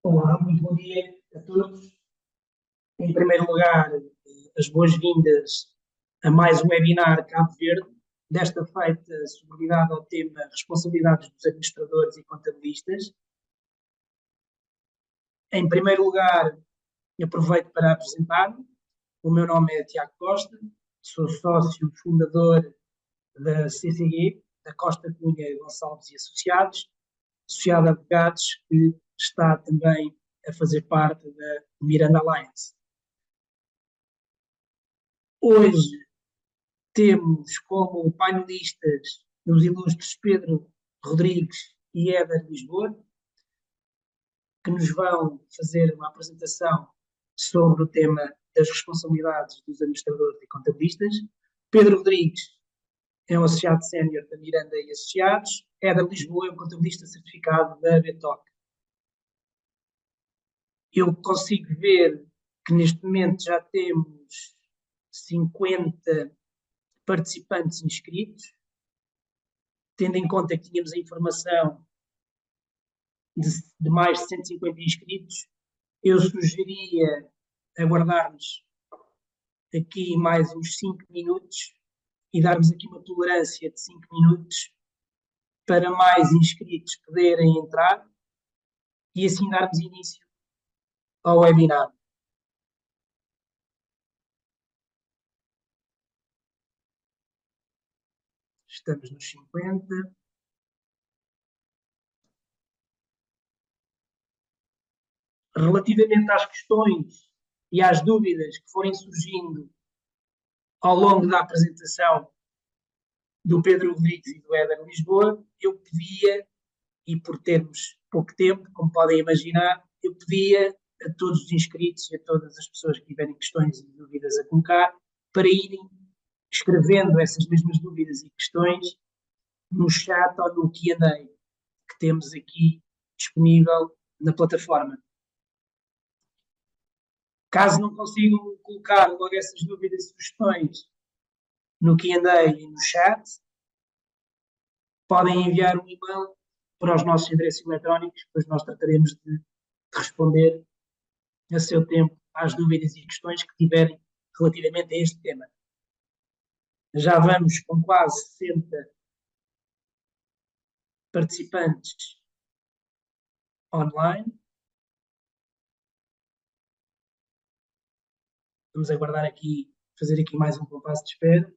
Olá, muito bom dia a todos. Em primeiro lugar, as boas-vindas a mais um webinar Cabo Verde, desta feita subordinado ao tema Responsabilidades dos Administradores e Contabilistas. Em primeiro lugar, aproveito para apresentar-me. O meu nome é Tiago Costa, sou sócio fundador da CCG, da Costa Cunha Gonçalves e Associados, associado a advogados que está também a fazer parte da Miranda Alliance. Hoje temos como painelistas os ilustres Pedro Rodrigues e Éder Lisboa, que nos vão fazer uma apresentação sobre o tema das responsabilidades dos administradores e contabilistas. Pedro Rodrigues é um associado sénior da Miranda e Associados. Éder Lisboa é um contabilista certificado da BTOC. Eu consigo ver que neste momento já temos 50 participantes inscritos, tendo em conta que tínhamos a informação de mais de 150 inscritos, eu sugeria aguardarmos aqui mais uns 5 minutos e darmos aqui uma tolerância de 5 minutos para mais inscritos poderem entrar e assim darmos início ao webinar. Estamos nos 50. Relativamente às questões e às dúvidas que forem surgindo ao longo da apresentação do Pedro Rodrigues e do Éder Lisboa, eu pedia, e por termos pouco tempo, como podem imaginar, eu pedia a todos os inscritos e a todas as pessoas que tiverem questões e dúvidas a colocar para irem escrevendo essas mesmas dúvidas e questões no chat ou no Q&A que temos aqui disponível na plataforma. Caso não consigam colocar logo essas dúvidas e sugestões no Q&A e no chat, podem enviar um e-mail para os nossos endereços eletrónicos, depois nós trataremos de responder a seu tempo às dúvidas e questões que tiverem relativamente a este tema. Já vamos com quase 60 participantes online. Vamos aguardar aqui, fazer aqui mais um compasso de espera.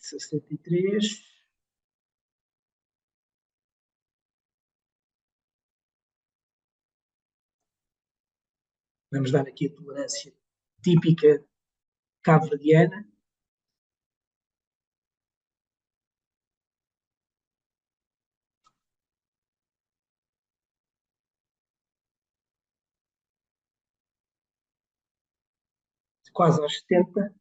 Sessenta e três. Vamos dar aqui a tolerância típica cabo-verdiana. Quase aos 70.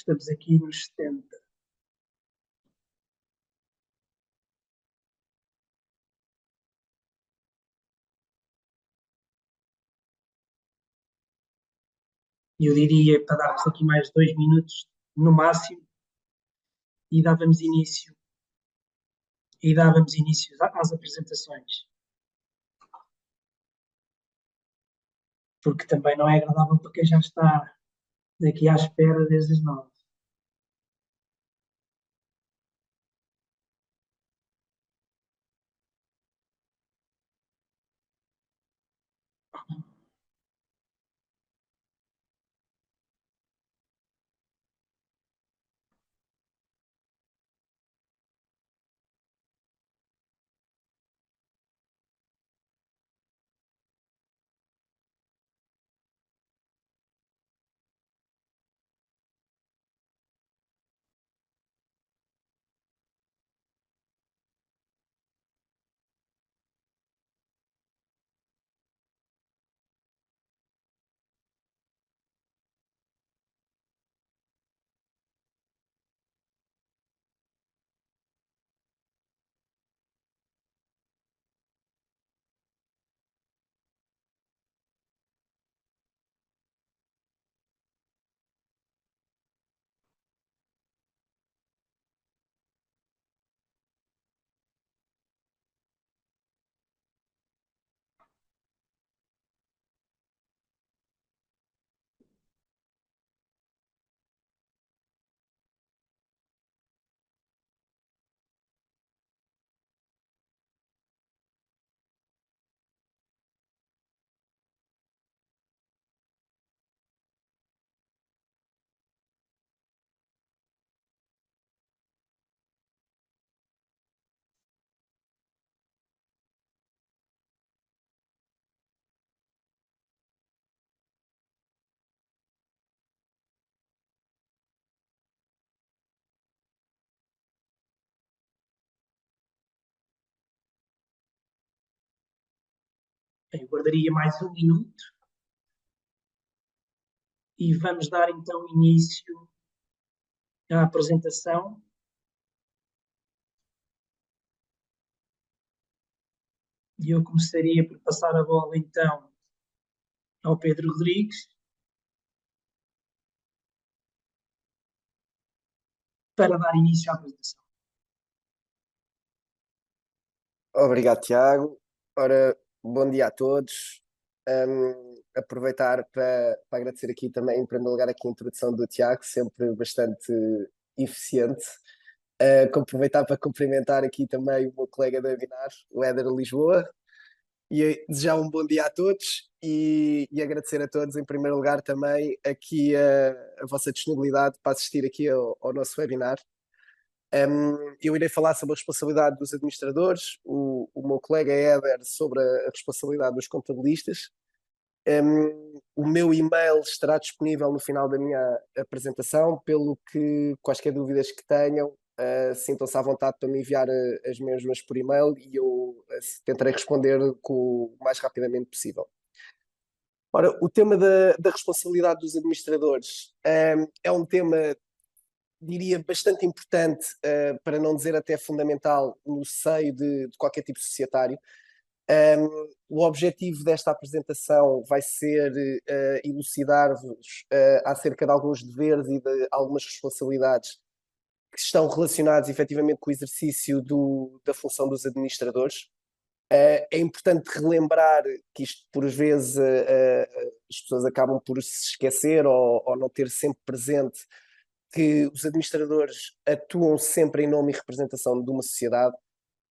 Estamos aqui nos 70. Eu diria para darmos aqui mais 2 minutos no máximo e dávamos início às apresentações, porque também não é agradável para quem já está aqui à espera desde as 9. Eu guardaria mais 1 minuto e vamos dar então início à apresentação. E eu começaria por passar a bola então ao Pedro Rodrigues para dar início à apresentação. Obrigado, Tiago. Ora, bom dia a todos. Aproveitar para agradecer aqui também, em primeiro lugar, aqui a introdução do Tiago, sempre bastante eficiente. Aproveitar para cumprimentar aqui também o meu colega da webinar, o Éder Lisboa, e desejar um bom dia a todos e agradecer a todos, em primeiro lugar, também aqui a vossa disponibilidade para assistir aqui ao nosso webinar. Eu irei falar sobre a responsabilidade dos administradores, o meu colega Éder sobre a responsabilidade dos contabilistas. O meu e-mail estará disponível no final da minha apresentação, pelo que quaisquer dúvidas que tenham, sintam-se à vontade para me enviar as mesmas por e-mail e eu tentarei responder o mais rapidamente possível. Ora, o tema da responsabilidade dos administradores é um tema, diria, bastante importante, para não dizer até fundamental, no seio de qualquer tipo societário. O objetivo desta apresentação vai ser elucidar-vos acerca de alguns deveres e de algumas responsabilidades que estão relacionados efetivamente com o exercício da função dos administradores. É importante relembrar que isto, por vezes, as pessoas acabam por se esquecer ou não ter sempre presente que os administradores atuam sempre em nome e representação de uma sociedade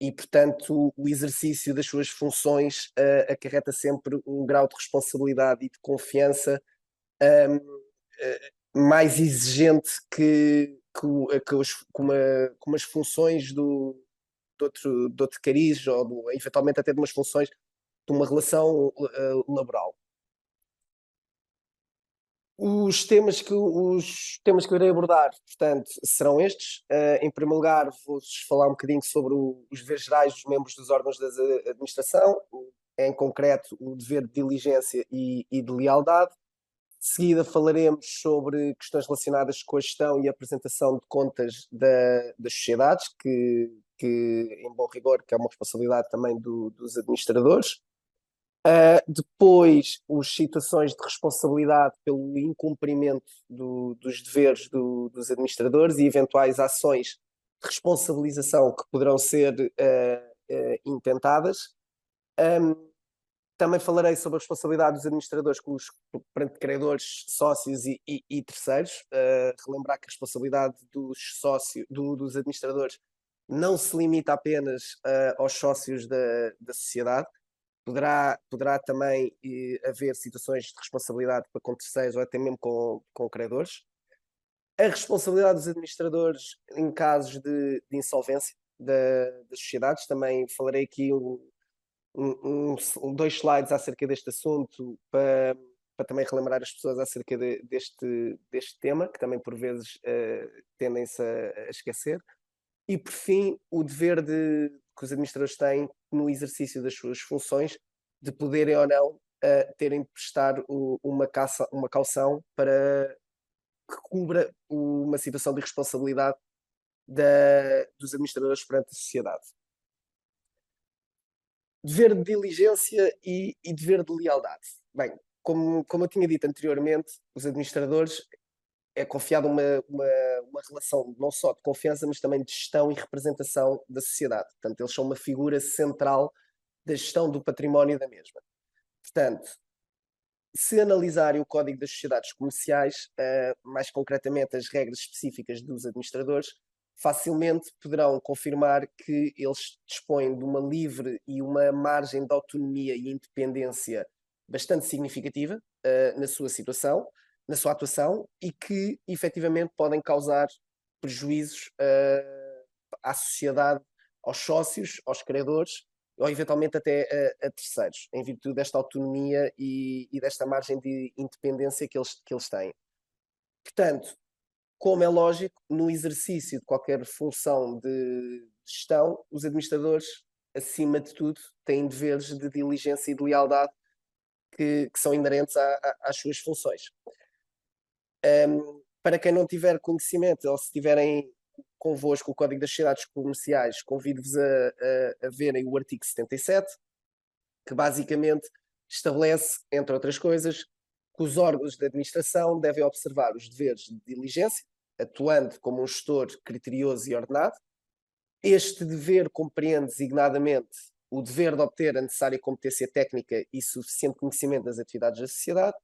e, portanto, o exercício das suas funções acarreta sempre um grau de responsabilidade e de confiança mais exigente que umas funções de outro cariz ou eventualmente até de umas funções de uma relação laboral. Os temas que eu irei abordar, portanto, serão estes. Em primeiro lugar, vou-vos falar um bocadinho sobre os deveres gerais dos membros dos órgãos da administração, em concreto, o dever de diligência e de lealdade. De seguida falaremos sobre questões relacionadas com a gestão e apresentação de contas das sociedades, que, em bom rigor, que é uma responsabilidade também dos administradores. Depois, as situações de responsabilidade pelo incumprimento dos deveres dos administradores e eventuais ações de responsabilização que poderão ser intentadas. Também falarei sobre a responsabilidade dos administradores perante credores, sócios e terceiros. Relembrar que a responsabilidade dos administradores não se limita apenas aos sócios da sociedade. Poderá também haver situações de responsabilidade para com terceiros ou até mesmo com credores. A responsabilidade dos administradores em casos de insolvência das sociedades. Também falarei aqui dois slides acerca deste assunto para também relembrar as pessoas acerca deste tema, que também por vezes tendem-se a esquecer. E por fim, o dever que os administradores têm no exercício das suas funções, de poderem ou não terem de prestar uma caução para que cubra uma situação de irresponsabilidade dos administradores perante a sociedade. Dever de diligência e dever de lealdade. Bem, como eu tinha dito anteriormente, os administradores é confiada uma relação não só de confiança, mas também de gestão e representação da sociedade. Portanto, eles são uma figura central da gestão do património da mesma. Portanto, se analisarem o Código das Sociedades Comerciais, mais concretamente as regras específicas dos administradores, facilmente poderão confirmar que eles dispõem de uma livre e uma margem de autonomia e independência bastante significativa na sua situação, na sua atuação, e que efetivamente podem causar prejuízos à sociedade, aos sócios, aos credores, ou eventualmente até a terceiros, em virtude desta autonomia e desta margem de independência que eles têm. Portanto, como é lógico, no exercício de qualquer função de gestão, os administradores, acima de tudo, têm deveres de diligência e de lealdade que são inerentes às suas funções. Para quem não tiver conhecimento, ou se tiverem convosco o Código das Sociedades Comerciais, convido-vos a verem o artigo 77, que basicamente estabelece, entre outras coisas, que os órgãos de administração devem observar os deveres de diligência, atuando como um gestor criterioso e ordenado. Este dever compreende designadamente o dever de obter a necessária competência técnica e suficiente conhecimento das atividades da sociedade,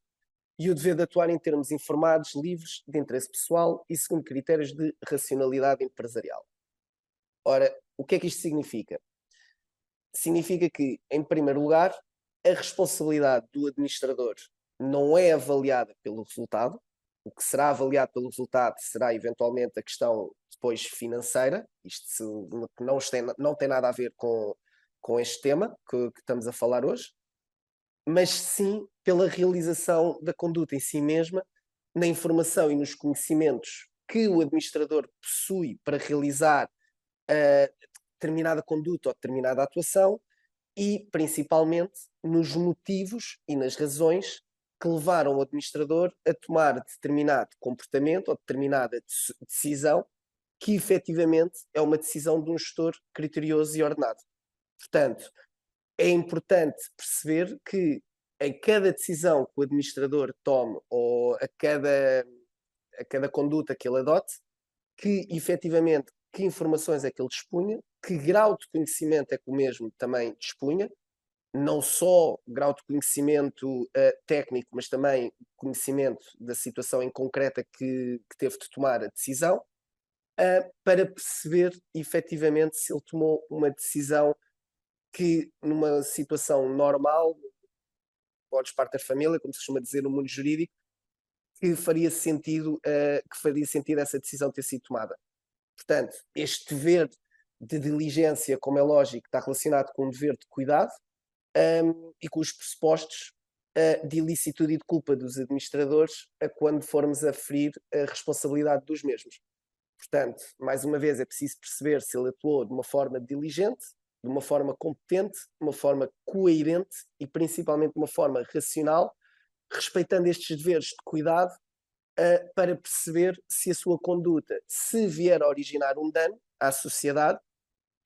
e o dever de atuar em termos informados, livres, de interesse pessoal e segundo critérios de racionalidade empresarial. Ora, o que é que isto significa? Significa que, em primeiro lugar, a responsabilidade do administrador não é avaliada pelo resultado. O que será avaliado pelo resultado será eventualmente a questão depois financeira. Isto não tem nada a ver com este tema que estamos a falar hoje, mas sim pela realização da conduta em si mesma, na informação e nos conhecimentos que o administrador possui para realizar determinada conduta ou determinada atuação, e principalmente nos motivos e nas razões que levaram o administrador a tomar determinado comportamento ou determinada decisão, que efetivamente é uma decisão de um gestor criterioso e ordenado. Portanto, é importante perceber que em cada decisão que o administrador tome ou a cada conduta que ele adote, que efetivamente que informações é que ele dispunha, que grau de conhecimento é que o mesmo também dispunha, não só grau de conhecimento técnico, mas também conhecimento da situação em concreta que teve de tomar a decisão, para perceber efetivamente se ele tomou uma decisão que, numa situação normal, pode parte da família, como se costuma dizer no mundo jurídico, que faria sentido essa decisão ter sido tomada. Portanto, este dever de diligência, como é lógico, está relacionado com um dever de cuidado e com os pressupostos de ilicitude e de culpa dos administradores quando formos a ferir a responsabilidade dos mesmos. Portanto, mais uma vez, é preciso perceber se ele atuou de uma forma diligente, de uma forma competente, de uma forma coerente e principalmente de uma forma racional respeitando estes deveres de cuidado, para perceber se a sua conduta, se vier a originar um dano à sociedade,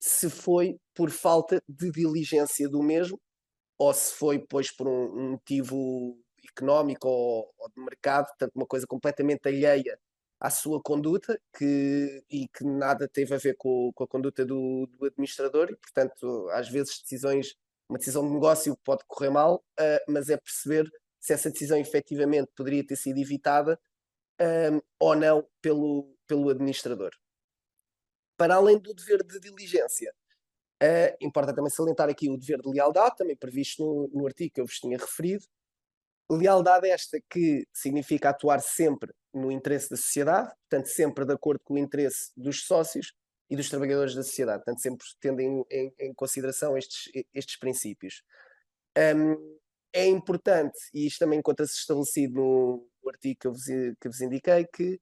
se foi por falta de diligência do mesmo ou se foi, pois, por um motivo económico ou de mercado, portanto, uma coisa completamente alheia à sua conduta e que nada teve a ver com a conduta do administrador e, portanto, às vezes uma decisão de negócio pode correr mal, mas é perceber se essa decisão efetivamente poderia ter sido evitada ou não pelo administrador. Para além do dever de diligência, importa também salientar aqui o dever de lealdade, também previsto no artigo que eu vos tinha referido. Lealdade esta que significa atuar sempre no interesse da sociedade, portanto, sempre de acordo com o interesse dos sócios e dos trabalhadores da sociedade, portanto, sempre tendo em consideração estes princípios. É importante, e isto também encontra-se estabelecido no artigo que eu vos indiquei, que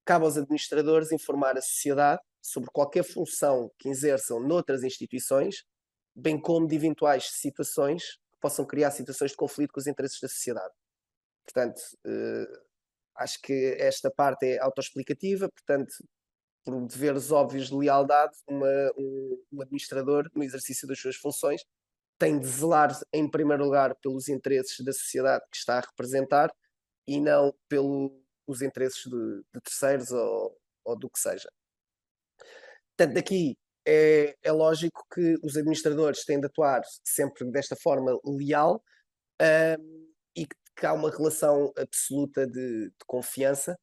cabe aos administradores informar a sociedade sobre qualquer função que exerçam noutras instituições, bem como de eventuais situações que possam criar situações de conflito com os interesses da sociedade. Portanto, acho que esta parte é autoexplicativa, portanto, por deveres óbvios de lealdade, um administrador, no exercício das suas funções, tem de zelar, em primeiro lugar, pelos interesses da sociedade que está a representar e não pelos interesses de terceiros ou do que seja. Portanto, daqui é lógico que os administradores têm de atuar sempre desta forma leal e que há uma relação absoluta de confiança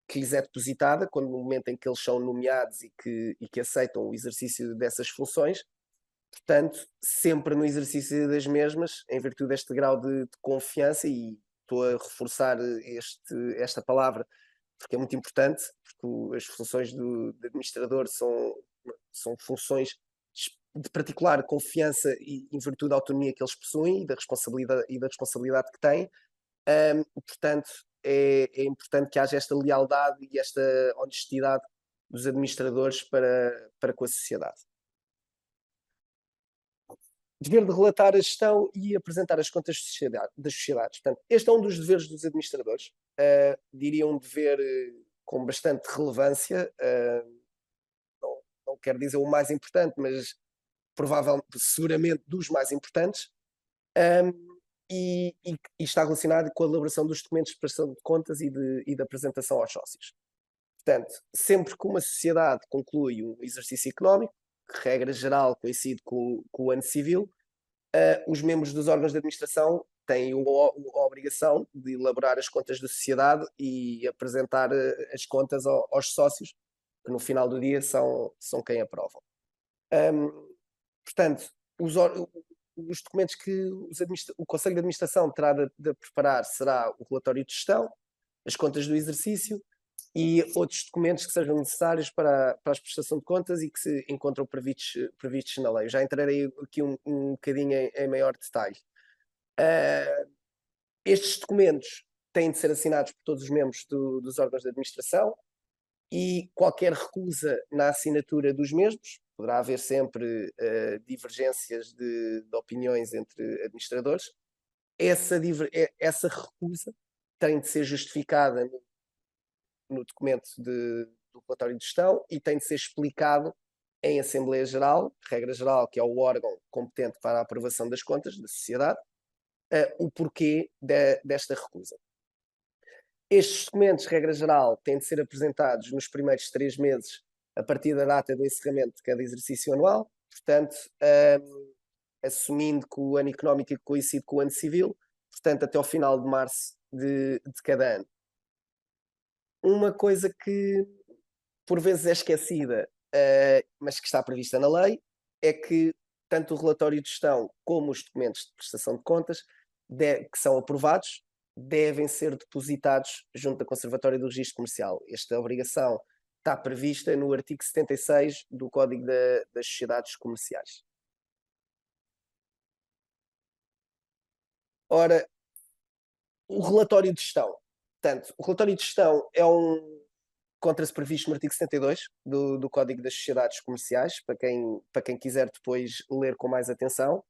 que lhes é depositada quando no momento em que eles são nomeados e que aceitam o exercício dessas funções. Portanto, sempre no exercício das mesmas, em virtude deste grau de confiança, e estou a reforçar esta palavra porque é muito importante, porque as funções de administrador são funções de particular confiança e em virtude da autonomia que eles possuem e da responsabilidade que têm. Portanto, é importante que haja esta lealdade e esta honestidade dos administradores para com a sociedade. Dever de relatar a gestão e apresentar as contas das sociedades. Portanto, este é um dos deveres dos administradores. Diria um dever com bastante relevância. Não quero dizer o mais importante, mas provavelmente, seguramente, dos mais importantes. E está relacionado com a elaboração dos documentos de prestação de contas e de apresentação aos sócios. Portanto, sempre que uma sociedade conclui um exercício económico, que regra geral coincide com o ano civil, os membros dos órgãos de administração têm a obrigação de elaborar as contas da sociedade e apresentar as contas aos sócios, que no final do dia são quem aprovam. Portanto, os documentos que o Conselho de Administração terá de preparar será o relatório de gestão, as contas do exercício e outros documentos que sejam necessários para a prestação de contas e que se encontram previstos na lei. Eu já entrarei aqui um bocadinho em maior detalhe. Estes documentos têm de ser assinados por todos os membros dos órgãos de administração e qualquer recusa na assinatura dos mesmos, poderá haver sempre divergências de opiniões entre administradores, essa recusa tem de ser justificada no documento do relatório de gestão e tem de ser explicado em Assembleia Geral, regra geral, que é o órgão competente para a aprovação das contas da sociedade, o porquê desta recusa. Estes documentos, regra geral, têm de ser apresentados nos primeiros 3 meses a partir da data do encerramento de cada exercício anual, portanto, assumindo que o ano económico coincide com o ano civil, portanto, até ao final de março de cada ano. Uma coisa que por vezes é esquecida, mas que está prevista na lei, é que tanto o relatório de gestão como os documentos de prestação de contas que são aprovados devem ser depositados junto da Conservatória do Registro Comercial. Esta obrigação está prevista no artigo 76 do Código das Sociedades Comerciais. Ora, o relatório de gestão. Portanto, o relatório de gestão encontra-se previsto no artigo 72 do Código das Sociedades Comerciais, para quem quiser depois ler com mais atenção.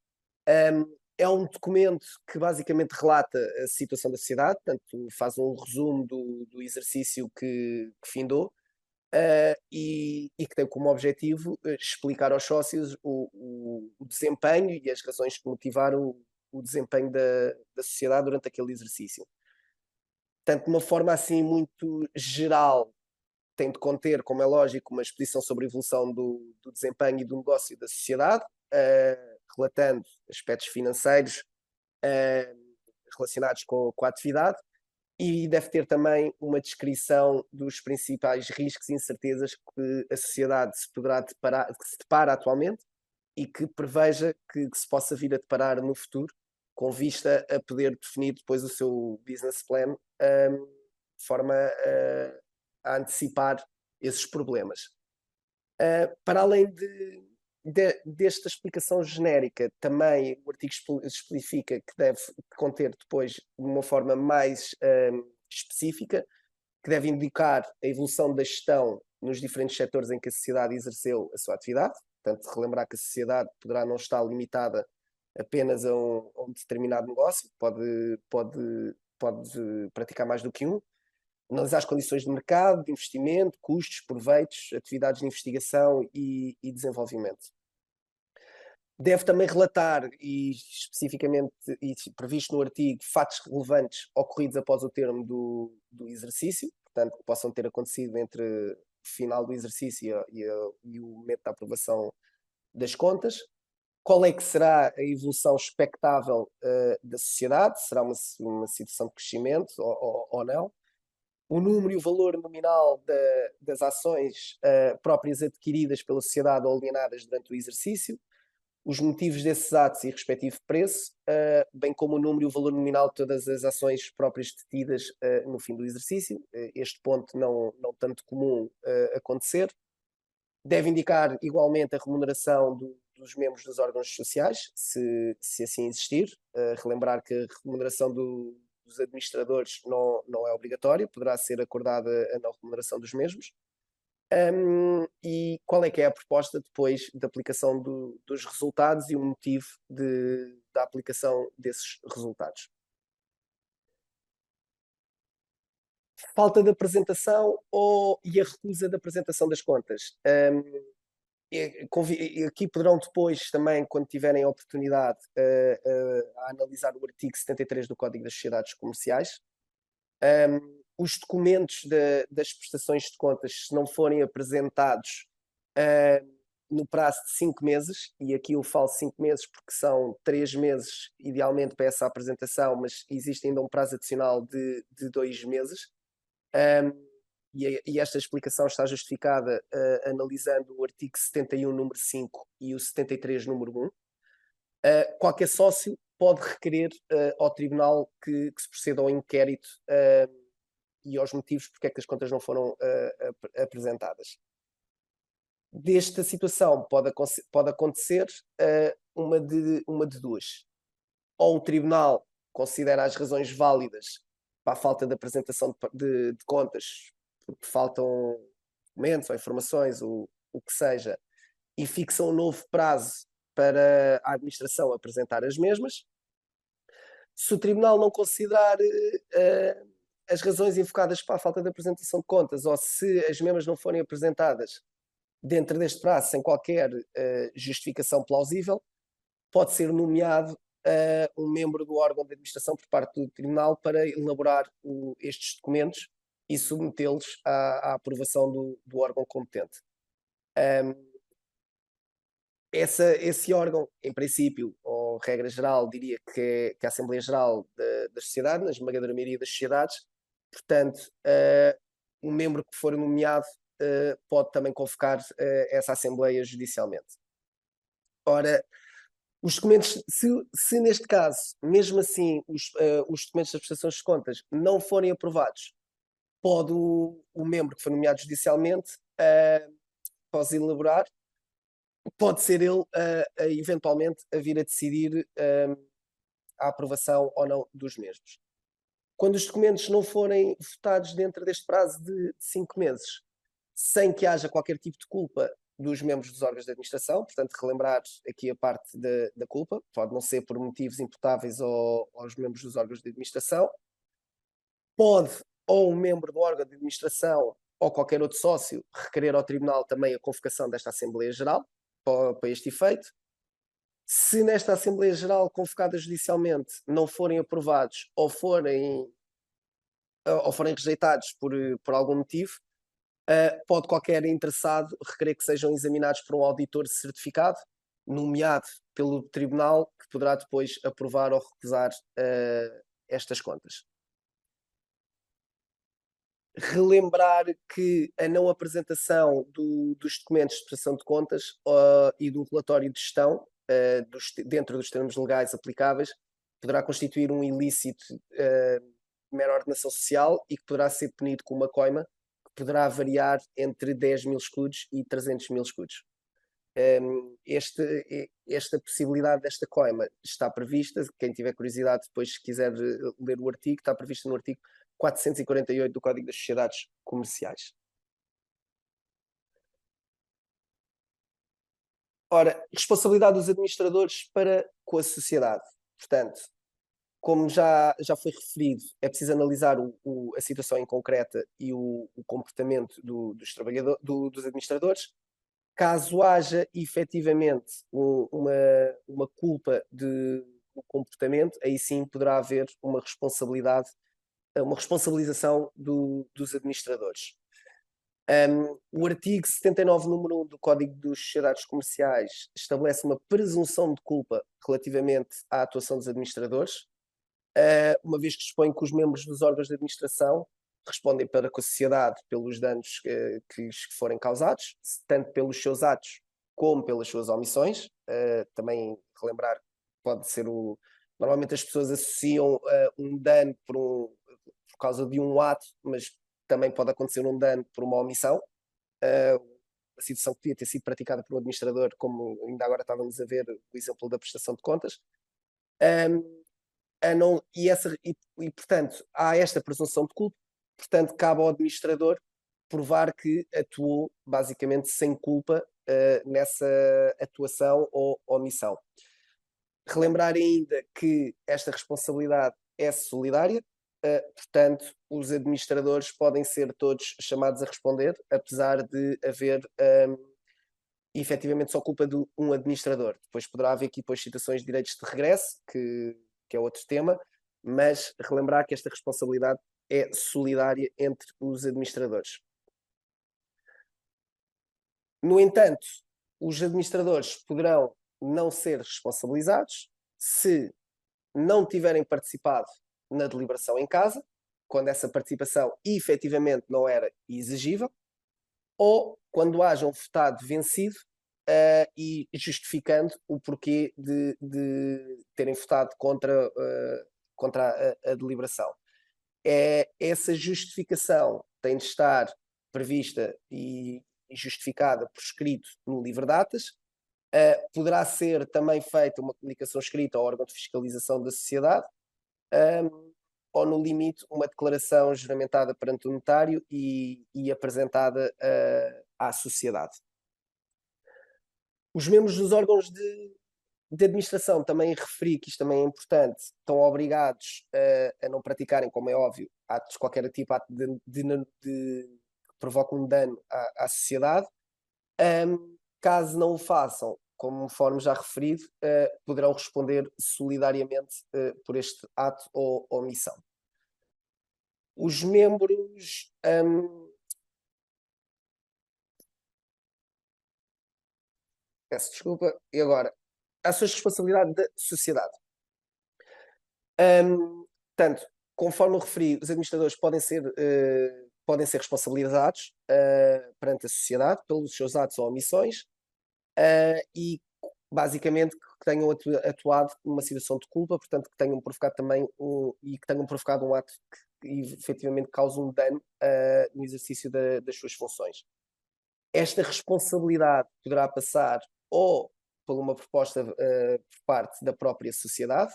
É um documento que basicamente relata a situação da sociedade, portanto, faz um resumo do exercício que findou, e que tem como objetivo explicar aos sócios o desempenho e as razões que motivaram o desempenho da sociedade durante aquele exercício. Portanto, de uma forma assim muito geral, tem de conter, como é lógico, uma exposição sobre a evolução do desempenho e do negócio da sociedade, relatando aspectos financeiros relacionados com a atividade, e deve ter também uma descrição dos principais riscos e incertezas que a sociedade que se depara atualmente e que preveja que se possa vir a deparar no futuro, com vista a poder definir depois o seu business plan, de forma a antecipar esses problemas. Para além desta explicação genérica, também o artigo especifica que deve conter depois, de uma forma mais específica, que deve indicar a evolução da gestão nos diferentes setores em que a sociedade exerceu a sua atividade. Portanto, relembrar que a sociedade poderá não estar limitada apenas a um determinado negócio, pode praticar mais do que um. Analisar as condições de mercado, de investimento, custos, proveitos, atividades de investigação e desenvolvimento. Deve também relatar, e especificamente e previsto no artigo, fatos relevantes ocorridos após o termo do exercício, portanto, que possam ter acontecido entre o final do exercício e o momento da aprovação das contas. Qual é que será a evolução expectável da sociedade? Será uma situação de crescimento ou não? O número e o valor nominal das ações próprias adquiridas pela sociedade ou alienadas durante o exercício, os motivos desses atos e respectivo preço, bem como o número e o valor nominal de todas as ações próprias detidas no fim do exercício. Este ponto não tanto comum acontecer. Deve indicar igualmente a remuneração dos membros dos órgãos sociais, se assim existir. Relembrar que a remuneração dos administradores não é obrigatória, poderá ser acordada a não remuneração dos mesmos. E qual é que é a proposta depois da aplicação dos resultados e o motivo da aplicação desses resultados. Falta de apresentação e a recusa da apresentação das contas. Aqui poderão depois também, quando tiverem a oportunidade, a analisar o artigo 73 do Código das Sociedades Comerciais. Os documentos das prestações de contas, se não forem apresentados no prazo de 5 meses, e aqui eu falo 5 meses porque são 3 meses idealmente para essa apresentação, mas existe ainda um prazo adicional de 2 meses, e esta explicação está justificada analisando o artigo 71, número 5 e o 73, número 1. Qualquer sócio pode requerer ao tribunal que se proceda ao inquérito e aos motivos porque é que as contas não foram apresentadas. Desta situação pode acontecer uma de duas. Ou o tribunal considera as razões válidas para a falta de apresentação de contas, porque faltam documentos ou informações, o que seja, e fixa um novo prazo para a administração apresentar as mesmas. Se o tribunal não considerar as razões invocadas para a falta de apresentação de contas, ou se as mesmas não forem apresentadas dentro deste prazo, sem qualquer justificação plausível, pode ser nomeado um membro do órgão de administração por parte do tribunal para elaborar estes documentos e submetê-los à aprovação do órgão competente. Esse órgão, em princípio, ou regra geral, diria que é a Assembleia Geral da Sociedade, na esmagadora maioria das sociedades. Portanto, um membro que for nomeado pode também convocar essa Assembleia judicialmente. Ora, os documentos, se neste caso, mesmo assim, os documentos das prestações de contas não forem aprovados, pode o membro que foi nomeado judicialmente após elaborar, pode ser ele eventualmente a vir a decidir a aprovação ou não dos mesmos. Quando os documentos não forem votados dentro deste prazo de 5 meses, sem que haja qualquer tipo de culpa dos membros dos órgãos de administração, portanto, relembrar aqui a parte da culpa, pode não ser por motivos imputáveis aos membros dos órgãos de administração, pode ou um membro do órgão de administração ou qualquer outro sócio requerer ao tribunal também a convocação desta Assembleia Geral para este efeito. Se nesta Assembleia Geral convocada judicialmente não forem aprovados ou forem rejeitados por algum motivo, pode qualquer interessado requerer que sejam examinados por um auditor certificado, nomeado pelo tribunal, que poderá depois aprovar ou recusar estas contas. Relembrar que a não apresentação dos documentos de prestação de contas e do relatório de gestão dentro dos termos legais aplicáveis poderá constituir um ilícito de mera ordenação social e que poderá ser punido com uma coima que poderá variar entre 10.000 escudos e 300.000 escudos. Esta possibilidade desta coima está prevista, quem tiver curiosidade depois se quiser ler o artigo, está prevista no artigo 448 do Código das Sociedades Comerciais. Ora, responsabilidade dos administradores para com a sociedade. Portanto, como já foi referido, é preciso analisar a situação em concreta e o comportamento dos administradores. Caso haja efetivamente uma culpa do comportamento, aí sim poderá haver uma responsabilização dos administradores. O artigo 79, número 1 do Código das Sociedades Comerciais estabelece uma presunção de culpa relativamente à atuação dos administradores, uma vez que dispõe que os membros dos órgãos de administração respondem para com a sociedade pelos danos que lhes forem causados, tanto pelos seus atos como pelas suas omissões. Também relembrar, pode ser normalmente as pessoas associam um dano por causa de um ato, mas também pode acontecer um dano por uma omissão. A situação que podia ter sido praticada por um administrador, como ainda agora estávamos a ver o exemplo da prestação de contas. Portanto, há esta presunção de culpa, portanto, cabe ao administrador provar que atuou basicamente sem culpa nessa atuação ou omissão. Relembrar ainda que esta responsabilidade é solidária, portanto, os administradores podem ser todos chamados a responder, apesar de haver efetivamente só culpa de um administrador. Depois poderá haver aqui depois situações de direitos de regresso, que é outro tema, mas relembrar que esta responsabilidade é solidária entre os administradores. No entanto, os administradores poderão não ser responsabilizados se não tiverem participado na deliberação em casa, quando essa participação efetivamente não era exigível, ou quando hajam votado vencido e justificando o porquê de terem votado contra a deliberação. Essa justificação tem de estar prevista e justificada por escrito no livro de atas. Poderá ser também feita uma comunicação escrita ao órgão de fiscalização da sociedade, ou no limite uma declaração juramentada perante o notário e apresentada à sociedade. Os membros dos órgãos de administração, também referi que isto também é importante, estão obrigados a não praticarem, como é óbvio, qualquer tipo que provoque um dano à sociedade. Caso não o façam, conforme já referido, poderão responder solidariamente por este ato ou omissão. Os membros peço desculpa, e agora, a sua responsabilidade da sociedade. Portanto, conforme eu referi, os administradores podem ser responsabilizados perante a sociedade pelos seus atos ou omissões e, basicamente, que tenham atuado numa situação de culpa, portanto, que tenham provocado também um ato que efetivamente cause um dano no exercício das suas funções. Esta responsabilidade poderá passar ou por uma proposta por parte da própria sociedade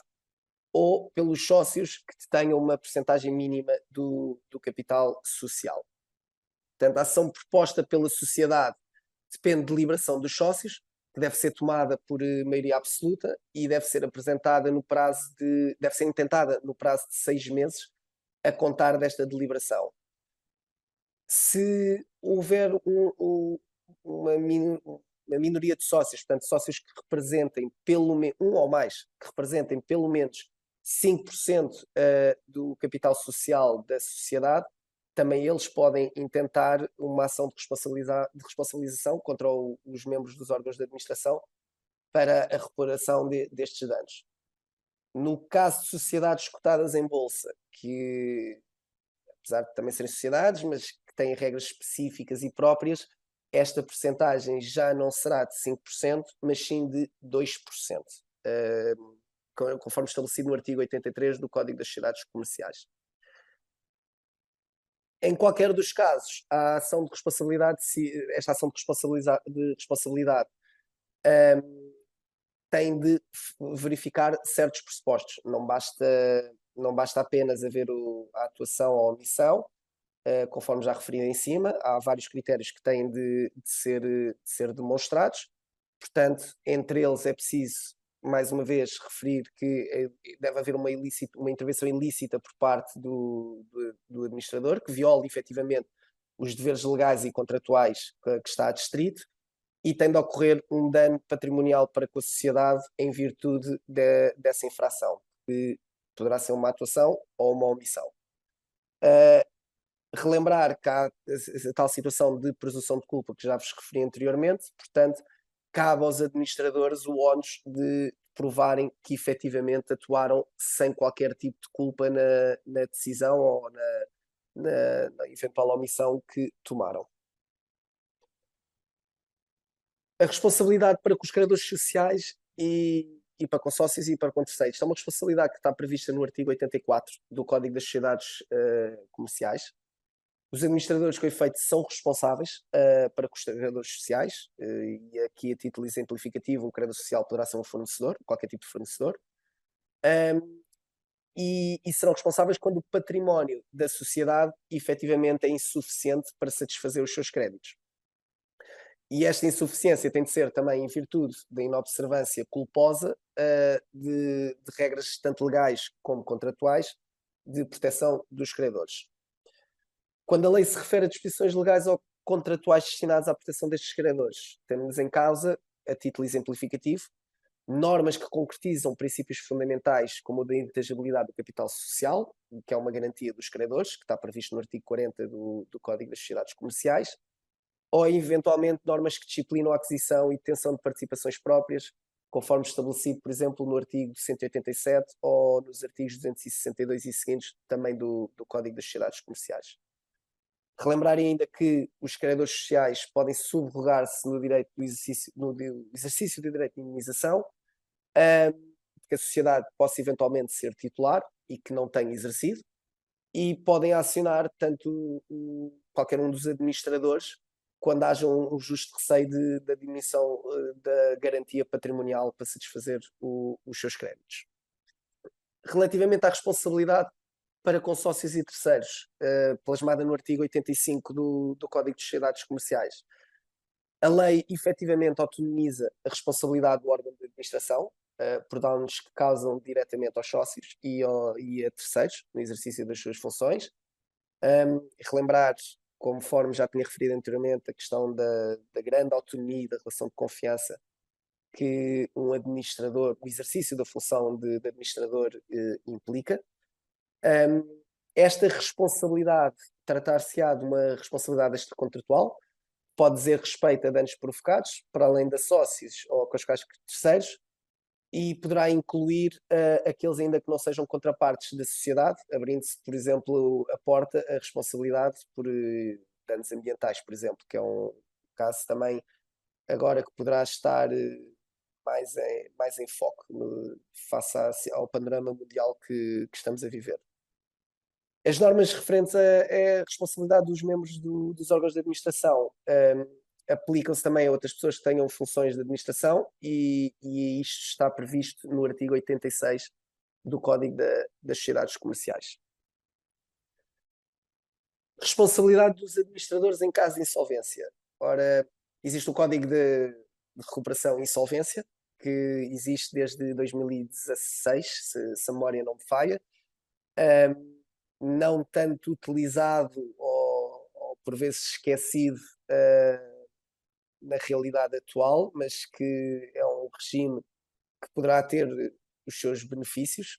ou pelos sócios que tenham uma percentagem mínima do capital social. Portanto, a ação proposta pela sociedade depende de deliberação dos sócios, que deve ser tomada por maioria absoluta e deve ser apresentada deve ser intentada no prazo de 6 meses a contar desta deliberação. Se houver uma minoria de sócios, portanto, sócios que representem um ou mais, que representem pelo menos 5% do capital social da sociedade, também eles podem intentar uma ação de responsabilização contra os membros dos órgãos de administração para a reparação destes danos. No caso de sociedades cotadas em bolsa, que apesar de também serem sociedades, mas que têm regras específicas e próprias, esta percentagem já não será de 5%, mas sim de 2%, conforme estabelecido no artigo 83 do Código das Sociedades Comerciais. Em qualquer dos casos, a ação de responsabilidade, esta ação de responsabilidade tem de verificar certos pressupostos. Não basta apenas haver a atuação ou a omissão, conforme já referi em cima. Há vários critérios que têm de ser demonstrados. Portanto, entre eles é preciso, mais uma vez, referir que deve haver uma intervenção ilícita por parte do administrador, que viola efetivamente os deveres legais e contratuais que está adstrito, e tem de ocorrer um dano patrimonial para com a sociedade em virtude dessa infração, que poderá ser uma atuação ou uma omissão. Relembrar que há a tal situação de presunção de culpa que já vos referi anteriormente, portanto, cabe aos administradores o ónus de provarem que efetivamente atuaram sem qualquer tipo de culpa na decisão ou na eventual omissão que tomaram. A responsabilidade para com os credores sociais e para com sócios e para com terceiros. Isto é uma responsabilidade que está prevista no artigo 84 do Código das Sociedades Comerciais. Os administradores, com efeito, são responsáveis para com os credores sociais, e aqui, a título exemplificativo, um credor social poderá ser um fornecedor, qualquer tipo de fornecedor, e serão responsáveis quando o património da sociedade efetivamente é insuficiente para satisfazer os seus créditos. E esta insuficiência tem de ser também em virtude da inobservância culposa de regras tanto legais como contratuais de proteção dos credores. Quando a lei se refere a disposições legais ou contratuais destinadas à proteção destes credores, temos em causa, a título exemplificativo, normas que concretizam princípios fundamentais como o da intangibilidade do capital social, que é uma garantia dos credores, que está previsto no artigo 40 do Código das Sociedades Comerciais, ou eventualmente normas que disciplinam a aquisição e detenção de participações próprias, conforme estabelecido, por exemplo, no artigo 187 ou nos artigos 262 e seguintes também do Código das Sociedades Comerciais. Relembrar ainda que os credores sociais podem subrogar-se no exercício do direito de indemnização, que a sociedade possa eventualmente ser titular e que não tenha exercido, e podem acionar tanto qualquer um dos administradores quando haja um justo receio da diminuição da garantia patrimonial para satisfazer os seus créditos. Relativamente à responsabilidade para com sócios e terceiros, plasmada no artigo 85 do Código de Sociedades Comerciais, a lei efetivamente autonomiza a responsabilidade do órgão de administração por danos que causam diretamente aos sócios e a terceiros no exercício das suas funções. Relembrar, conforme já tinha referido anteriormente, a questão da grande autonomia e da relação de confiança que um administrador, o exercício da função de administrador implica. Esta responsabilidade, tratar-se-á de uma responsabilidade extracontratual, pode dizer respeito a danos provocados, para além de sócios ou com os terceiros, e poderá incluir aqueles ainda que não sejam contrapartes da sociedade, abrindo-se, por exemplo, a porta à responsabilidade por danos ambientais, por exemplo, que é um caso também agora que poderá estar mais em foco face ao panorama mundial que estamos a viver. As normas referentes à responsabilidade dos membros dos órgãos de administração aplicam-se também a outras pessoas que tenham funções de administração e isto está previsto no artigo 86 do Código das Sociedades Comerciais. Responsabilidade dos administradores em caso de insolvência. Ora, existe o Código de Recuperação e Insolvência, que existe desde 2016, se a memória não me falha, não tanto utilizado ou por vezes esquecido na realidade atual, mas que é um regime que poderá ter os seus benefícios,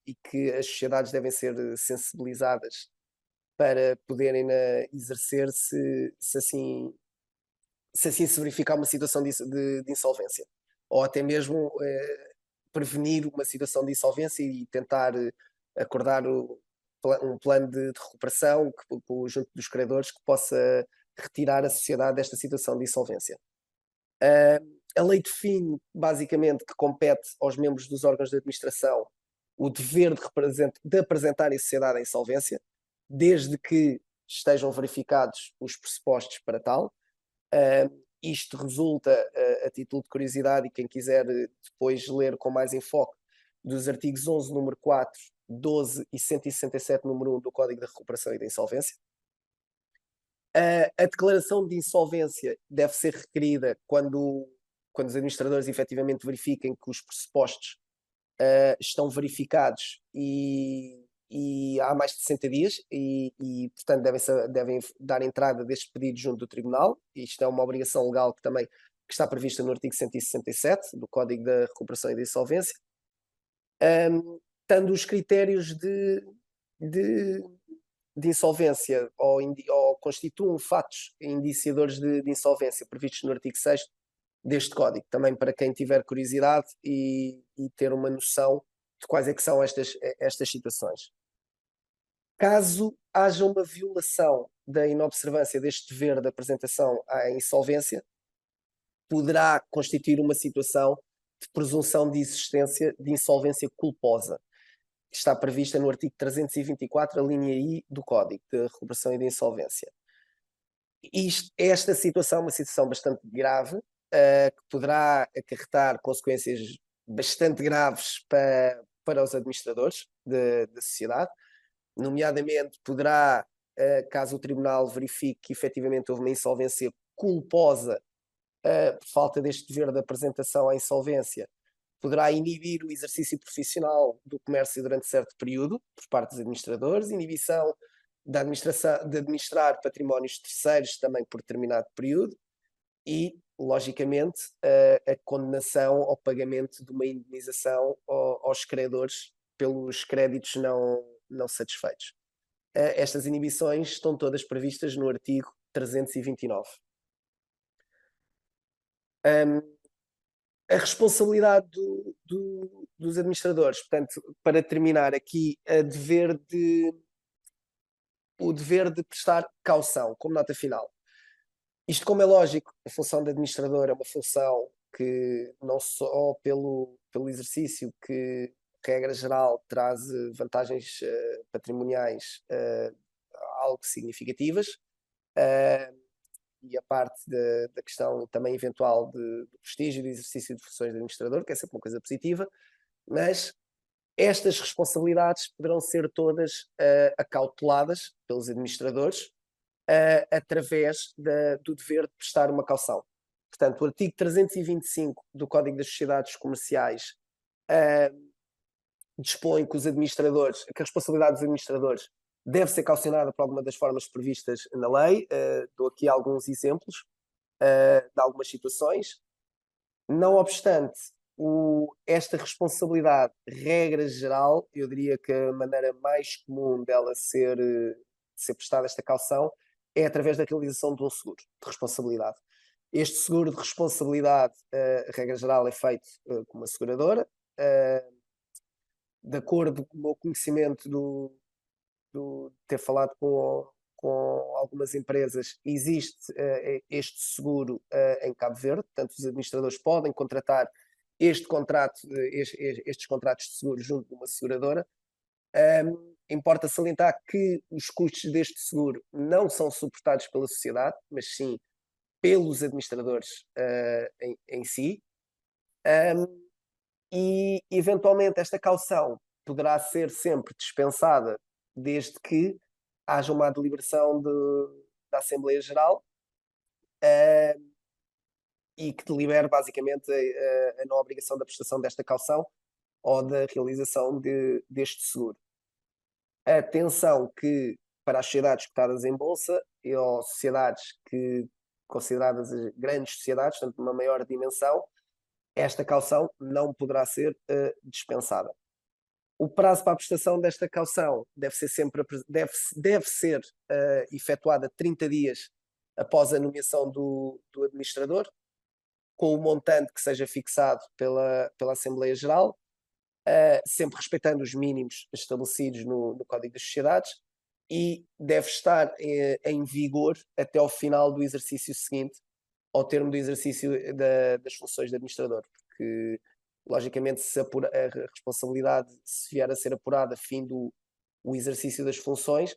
e que as sociedades devem ser sensibilizadas para poderem exercer se assim se verificar uma situação de insolvência, ou até mesmo prevenir uma situação de insolvência e tentar acordar um plano de recuperação junto dos credores que possa retirar a sociedade desta situação de insolvência. A lei define, basicamente, que compete aos membros dos órgãos de administração o dever de apresentar a sociedade em insolvência, desde que estejam verificados os pressupostos para tal. Isto resulta, a título de curiosidade, e quem quiser depois ler com mais enfoque, dos artigos 11, número 4, 12 e 167, número 1 do Código da Recuperação e da Insolvência. A declaração de insolvência deve ser requerida quando os administradores efetivamente verifiquem que os pressupostos estão verificados e há mais de 60 dias e portanto, devem dar entrada deste pedido junto do Tribunal. Isto é uma obrigação legal que está prevista no artigo 167 do Código da Recuperação e da Insolvência. Tendo os critérios de insolvência ou constituam fatos indiciadores de insolvência previstos no artigo 6º deste Código, também para quem tiver curiosidade e ter uma noção de quais é que são estas situações. Caso haja uma violação da inobservância deste dever de apresentação à insolvência, poderá constituir uma situação de presunção de existência de insolvência culposa, que está prevista no artigo 324, a linha I do Código de Recuperação e de Insolvência. Esta situação é uma situação bastante grave, que poderá acarretar consequências bastante graves para os administradores da sociedade, nomeadamente poderá, caso o Tribunal verifique que efetivamente houve uma insolvência culposa por falta deste dever de apresentação à insolvência, poderá inibir o exercício profissional do comércio durante certo período, por parte dos administradores, inibição de administrar patrimónios terceiros também por determinado período e, logicamente, a condenação ao pagamento de uma indemnização aos credores pelos créditos não satisfeitos. Estas inibições estão todas previstas no artigo 329. A responsabilidade dos administradores, portanto, para terminar aqui, o dever de prestar caução, como nota final. Isto, como é lógico, a função de administrador é uma função que não só pelo exercício que, regra geral, traz vantagens patrimoniais algo significativas, e a parte da questão também eventual do prestígio do exercício de funções de administrador, que é sempre uma coisa positiva, mas estas responsabilidades poderão ser todas acauteladas pelos administradores através do dever de prestar uma caução. Portanto, o artigo 325 do Código das Sociedades Comerciais dispõe que a responsabilidade dos administradores deve ser caucionada por alguma das formas previstas na lei. Dou aqui alguns exemplos de algumas situações. Não obstante, esta responsabilidade, regra geral, eu diria que a maneira mais comum dela ser prestada esta caução é através da realização de um seguro de responsabilidade. Este seguro de responsabilidade, a regra geral, é feito com uma seguradora. De acordo com o meu conhecimento de ter falado com algumas empresas, existe este seguro em Cabo Verde, portanto os administradores podem contratar estes contratos de seguro junto de uma seguradora. Importa salientar que os custos deste seguro não são suportados pela sociedade, mas sim pelos administradores em si. E, eventualmente, esta caução poderá ser sempre dispensada desde que haja uma deliberação da Assembleia Geral e que te libere basicamente a não obrigação da prestação desta caução ou da realização deste seguro. Atenção que para as sociedades cotadas em bolsa ou sociedades consideradas grandes sociedades, portanto, de uma maior dimensão, esta caução não poderá ser dispensada. O prazo para a prestação desta caução deve ser efetuada 30 dias após a nomeação do administrador, com o montante que seja fixado pela Assembleia Geral, sempre respeitando os mínimos estabelecidos no Código das Sociedades, e deve estar em vigor até ao final do exercício seguinte, ao termo do exercício das funções de administrador, porque logicamente se a responsabilidade se vier a ser apurada fim do exercício das funções,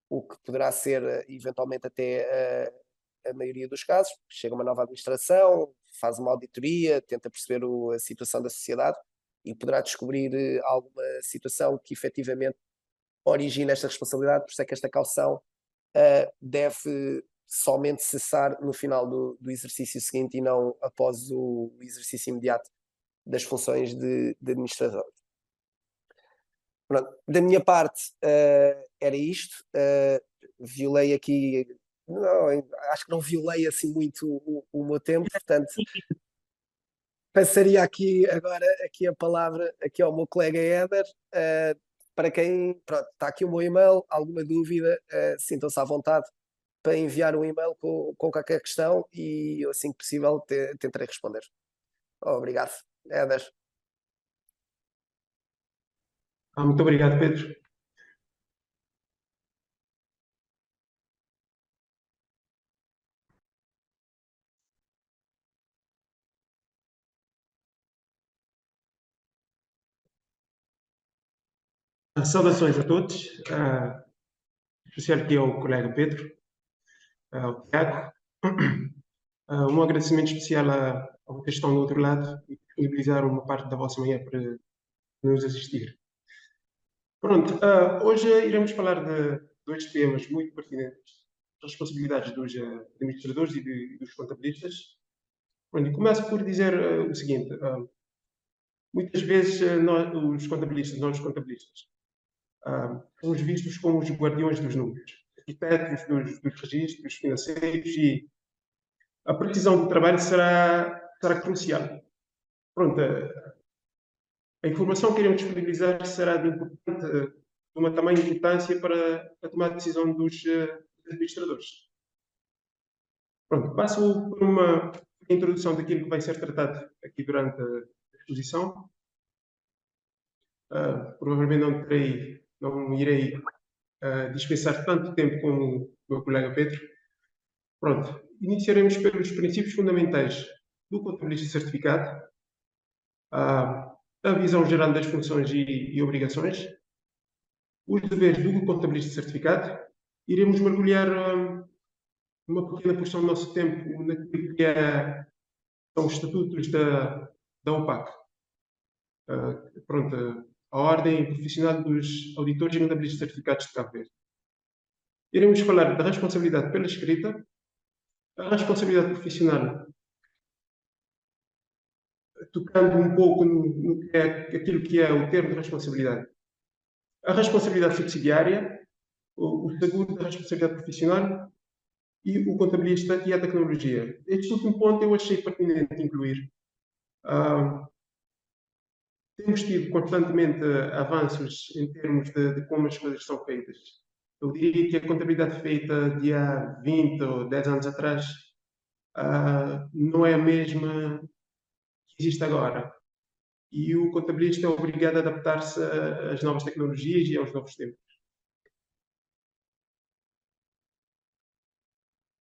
o que poderá ser eventualmente até a maioria dos casos, chega uma nova administração, faz uma auditoria, tenta perceber a situação da sociedade e poderá descobrir alguma situação que efetivamente origina esta responsabilidade, por isso é que esta caução deve somente cessar no final do exercício seguinte e não após o exercício imediato das funções de administrador. Pronto, da minha parte era isto. Violei aqui, não, acho que não violei assim muito o meu tempo, portanto passaria aqui agora a palavra aqui ao meu colega Éder, para quem, pronto, está aqui o meu e-mail, alguma dúvida, sintam-se à vontade para enviar um e-mail com qualquer questão e assim que possível tentarei responder. Obrigado, Éder. Muito obrigado, Pedro. Saudações a todos, especial aqui ao colega Pedro, ao Tiago. Um agradecimento especial ao que estão do outro lado e disponibilizar uma parte da vossa manhã para nos assistir. Pronto, hoje iremos falar de dois temas muito pertinentes: responsabilidades dos administradores e dos contabilistas. Pronto, e começo por dizer o seguinte: muitas vezes nós, os contabilistas, somos vistos como os guardiões dos números, arquitetos dos registros financeiros, e a precisão do trabalho será crucial. Pronto, a informação que iremos disponibilizar será de uma tamanha importância para a tomada de decisão dos administradores. Pronto, passo por uma introdução daquilo que vai ser tratado aqui durante a exposição. Provavelmente não irei dispensar tanto tempo como o meu colega Pedro. Pronto, iniciaremos pelos princípios fundamentais do contabilista certificado, a visão geral das funções e obrigações, os deveres do contabilista certificado. Iremos mergulhar uma pequena porção do nosso tempo naquilo que são os estatutos da OPAC. Pronto, a Ordem Profissional dos Auditores e Contabilistas Certificados de Cabo Verde. Iremos falar da responsabilidade pela escrita, a responsabilidade profissional, tocando um pouco no que é aquilo que é o termo de responsabilidade, a responsabilidade subsidiária, o seguro da responsabilidade profissional e o contabilista e a tecnologia. Este último ponto eu achei pertinente incluir. Temos tido constantemente avanços em termos de como as coisas são feitas. Eu diria que a contabilidade feita de há 20 ou 10 anos atrás não é a mesma que existe agora. E o contabilista é obrigado a adaptar-se às novas tecnologias e aos novos tempos.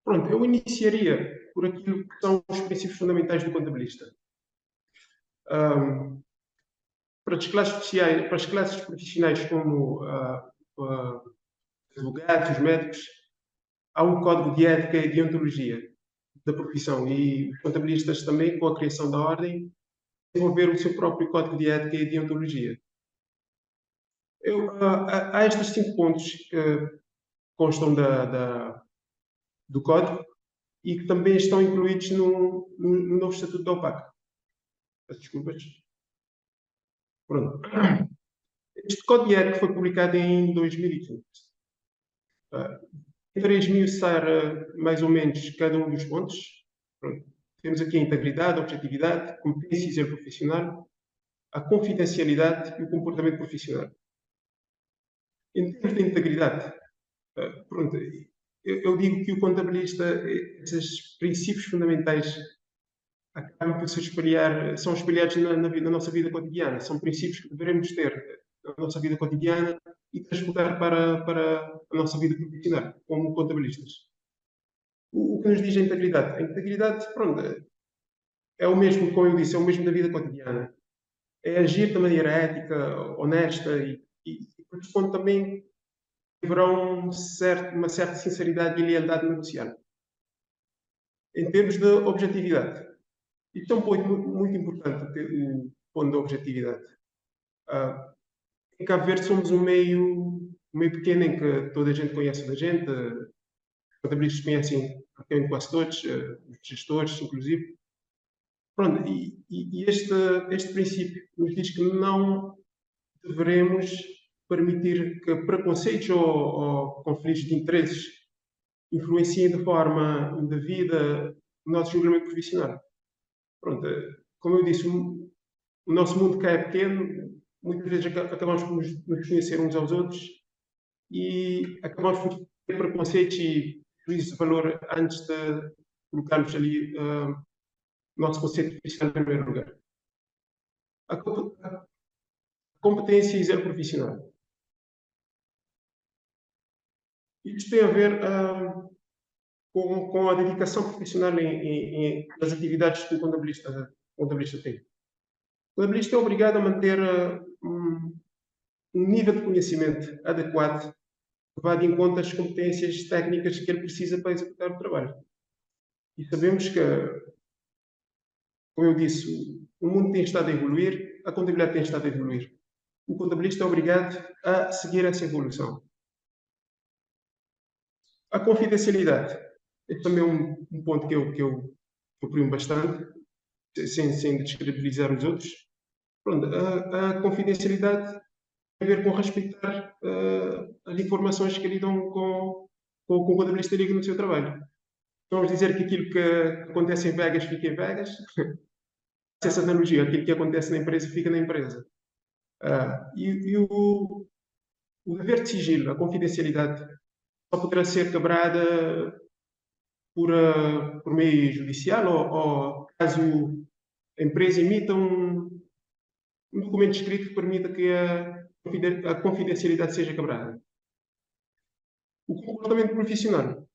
Pronto, eu iniciaria por aquilo que são os princípios fundamentais do contabilista. Para as classes profissionais como advogados, os médicos, há um código de ética e deontologia da profissão, e os contabilistas também, com a criação da ordem, desenvolveram o seu próprio código de ética e deontologia. Há estes 5 pontos que constam do código, e que também estão incluídos no novo Estatuto da OPAC. Peço desculpas. Pronto. Este Código de Ética foi publicado em 2015. Para esmiuçar mais ou menos cada um dos pontos, pronto, temos aqui a integridade, a objetividade, competência e zelo profissional, a confidencialidade e o comportamento profissional. Em termos de integridade, pronto, eu digo que o contabilista, esses princípios fundamentais acabam por se espelhar, são espelhados na nossa vida cotidiana, são princípios que devemos ter na nossa vida cotidiana e transportar para a nossa vida profissional, como contabilistas. O que nos diz a integridade? A integridade, pronto, é o mesmo, como eu disse, é o mesmo da vida cotidiana. É agir de maneira ética, honesta e corresponde também haverá uma certa sinceridade e lealdade negocial. Em termos de objetividade, isto é um ponto muito importante, o ponto da objetividade. Em Cabo Verde somos um meio pequeno em que toda a gente conhece a gente, os contabilistas conhecem quase todos, os gestores, inclusive. Pronto, e este princípio nos diz que não devemos permitir que preconceitos ou conflitos de interesses influenciem de forma indevida o nosso julgamento profissional. Pronto, como eu disse, o nosso mundo cá é pequeno, muitas vezes acabamos por nos conhecer uns aos outros e acabamos por ter preconceitos e juízos de valor antes de colocarmos ali o nosso conceito profissional em primeiro lugar. A competência e zelo profissional. Isto tem a ver com a dedicação profissional nas atividades que o contabilista tem. O contabilista é obrigado a manter um nível de conhecimento adequado que vá de encontro às competências técnicas que ele precisa para executar o trabalho. E sabemos que, como eu disse, o mundo tem estado a evoluir, a contabilidade tem estado a evoluir. O contabilista é obrigado a seguir essa evolução. A confidencialidade. Este também é um ponto que eu primo bastante, sem descredibilizar os outros. Pronto, a confidencialidade tem a ver com respeitar as informações que lidam com o contabilista liga no seu trabalho. Vamos dizer que aquilo que acontece em Vegas fica em Vegas. Essa analogia, aquilo que acontece na empresa fica na empresa. E o dever de sigilo, a confidencialidade, só poderá ser quebrada por meio judicial ou caso a empresa emita um documento escrito que permita que a confidencialidade seja quebrada. O comportamento profissional.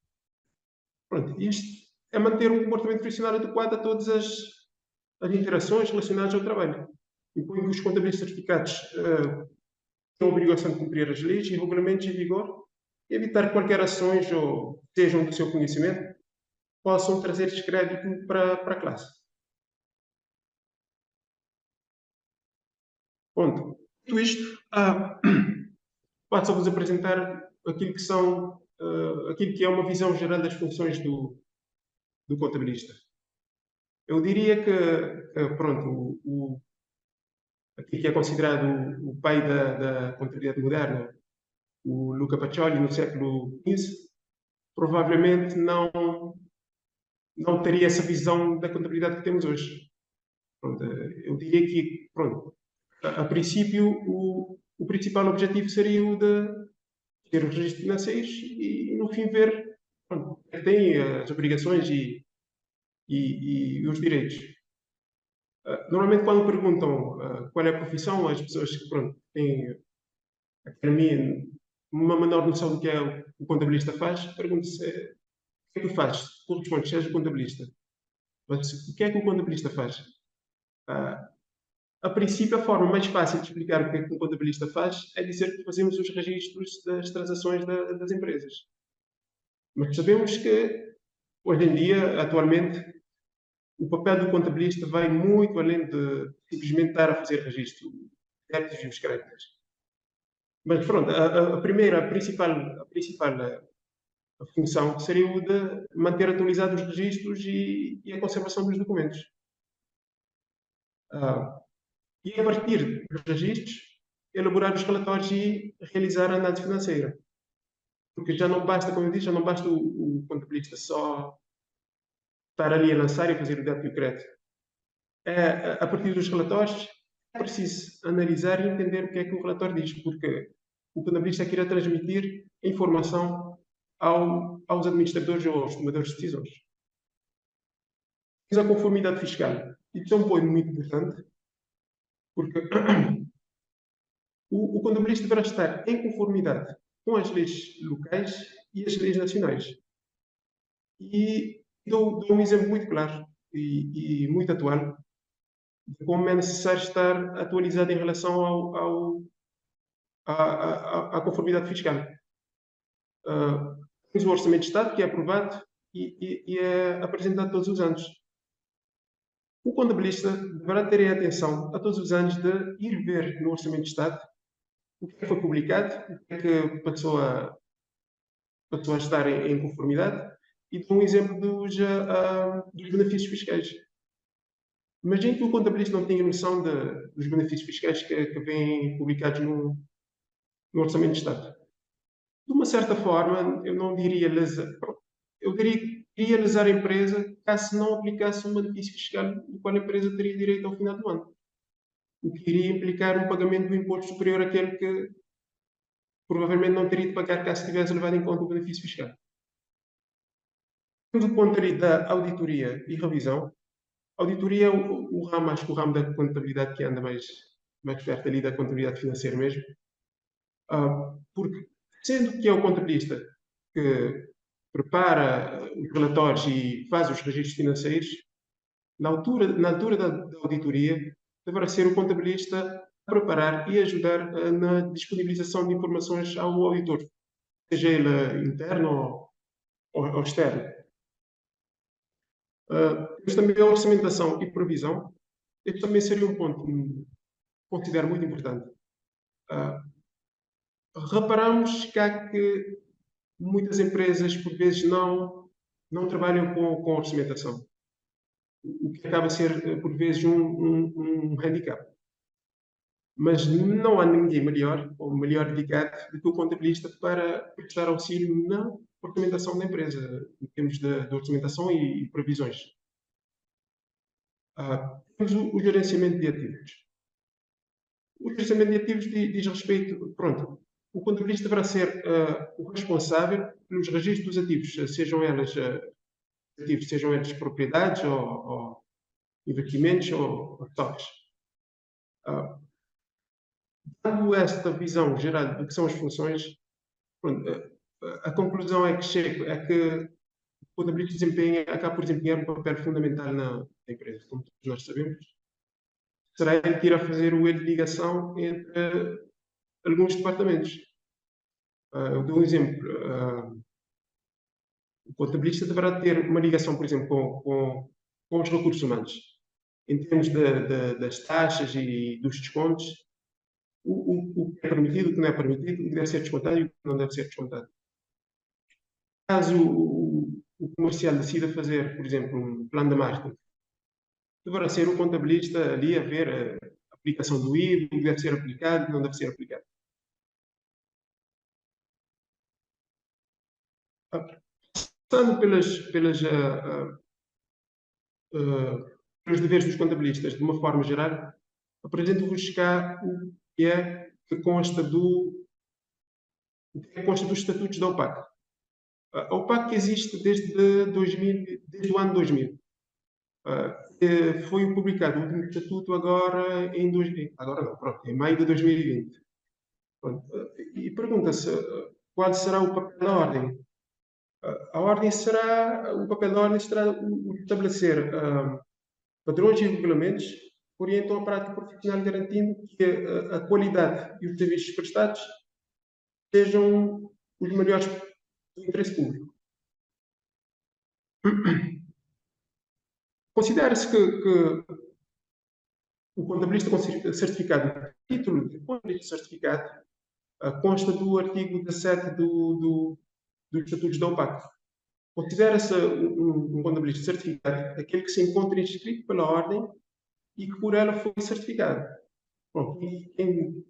Pronto, isto é manter um comportamento profissional adequado a todas as interações relacionadas ao trabalho. Impõe que os contabilistas certificados têm a obrigação de cumprir as leis e regulamentos em vigor e evitar que qualquer ações, ou sejam do seu conhecimento, possam trazer descrédito para a classe. Ponto. Dito isto, passo-vos apresentar aquilo que é uma visão geral das funções do contabilista. Eu diria que pronto, aquilo que é considerado o pai da contabilidade moderna, o Luca Pacioli, no século XV, provavelmente não teria essa visão da contabilidade que temos hoje. Pronto, eu diria que, pronto, a princípio, o principal objetivo seria o de ter os registros financeiros e, no fim, ver pronto, quem tem as obrigações e os direitos. Normalmente, quando perguntam qual é a profissão, as pessoas que pronto, têm uma menor noção do que é o contabilista faz, perguntam-se o que é que tu fazes? Tu respondes, és o contabilista. Mas o que é que o contabilista faz? A princípio, a forma mais fácil de explicar o que é que um contabilista faz é dizer que fazemos os registros das transações das empresas. Mas sabemos que, hoje em dia, atualmente, o papel do contabilista vai muito além de simplesmente estar a fazer registro dos débitos e os créditos. Mas pronto, a principal A função seria o de manter atualizados os registros e a conservação dos documentos. E a partir dos registros, elaborar os relatórios e realizar a análise financeira. Porque já não basta, como eu disse, já não basta o contabilista só estar ali a lançar e fazer o débito e o crédito. A partir dos relatórios, é preciso analisar e entender o que é que o relatório diz, porque o contabilista é que irá transmitir a informação aos administradores ou aos tomadores de decisões. A conformidade fiscal. Isso é um ponto muito importante, porque o contabilista deverá estar em conformidade com as leis locais e as leis nacionais. E dou um exemplo muito claro e muito atual de como é necessário estar atualizado em relação à conformidade fiscal. Temos o Orçamento de Estado, que é aprovado e é apresentado todos os anos. O contabilista deverá ter em atenção a todos os anos de ir ver no Orçamento de Estado o que foi publicado, o que é que passou a estar em conformidade, e dou um exemplo dos benefícios fiscais. Imagine que o contabilista não tenha noção dos benefícios fiscais que vêm publicados no Orçamento de Estado. De uma certa forma, eu não diria lesar, eu diria lesar a empresa caso não aplicasse um benefício fiscal do qual a empresa teria direito ao final do ano. O que iria implicar um pagamento do imposto superior àquele que provavelmente não teria de pagar caso tivesse levado em conta o benefício fiscal. Do ponto ali da auditoria e revisão, auditoria é o ramo, acho que o ramo da contabilidade que anda mais perto ali da contabilidade financeira mesmo, porque sendo que é o contabilista que prepara os relatórios e faz os registros financeiros, na altura da auditoria, deverá ser o contabilista a preparar e ajudar na disponibilização de informações ao auditor, seja ele interno ou externo. Temos também a orçamentação e previsão. Este também seria um ponto que considero muito importante. Reparamos que muitas empresas, por vezes, não trabalham com orçamentação, o que acaba a ser, por vezes, um handicap. Mas não há ninguém melhor ou melhor dedicado do que o contabilista para prestar auxílio na orçamentação da empresa, em termos de orçamentação e previsões. Temos o gerenciamento de ativos. O gerenciamento de ativos diz respeito, pronto, o contabilista deverá ser o responsável pelos registros dos ativos, sejam eles propriedades ou investimentos ou stocks. Dando esta visão geral do que são as funções, pronto, a conclusão é que o contabilista acaba por desempenhar um papel fundamental na empresa, como todos nós sabemos. Será ele que irá fazer o elo de ligação entre alguns departamentos. Eu dou um exemplo. O contabilista deverá ter uma ligação, por exemplo, com os recursos humanos, em termos das taxas e dos descontos, o que é permitido, o que não é permitido, o que deve ser descontado e o que não deve ser descontado. Caso o comercial decida fazer, por exemplo, um plano de marketing, deverá ser o contabilista ali a ver a aplicação do IVA, o que deve ser aplicado e o que não deve ser aplicado. Passando pelos deveres dos contabilistas, de uma forma geral, apresento-vos cá o que consta dos estatutos da OPAC. A OPAC existe desde o ano 2000. Foi publicado o último estatuto agora em maio de 2020. E pergunta-se qual será o papel da ordem. O papel da ordem será o de estabelecer padrões e regulamentos que orientam a prática profissional, garantindo que a qualidade e os serviços prestados sejam os melhores do interesse público. Considera-se que o contabilista certificado, o título de contabilista certificado, consta do artigo 17 do dos estatutos da OPAC. Considera-se um contabilista certificado aquele que se encontra inscrito pela ordem e que por ela foi certificado. Pronto, quem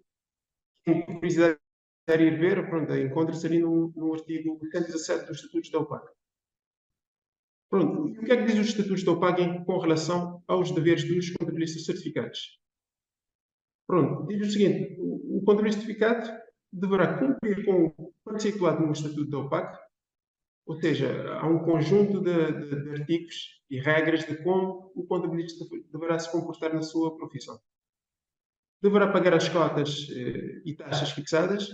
por curiosidade quer ir ver, pronto, encontra-se ali no artigo 117 dos estatutos da OPAC. Pronto, o que é que diz os estatutos da OPAC com relação aos deveres dos contabilistas certificados? Pronto, diz o seguinte: o contabilista certificado deverá cumprir com o conceituado no estatuto da OPAC, ou seja, há um conjunto de artigos e regras de como o contabilista deverá se comportar na sua profissão. Deverá pagar as cotas e taxas fixadas.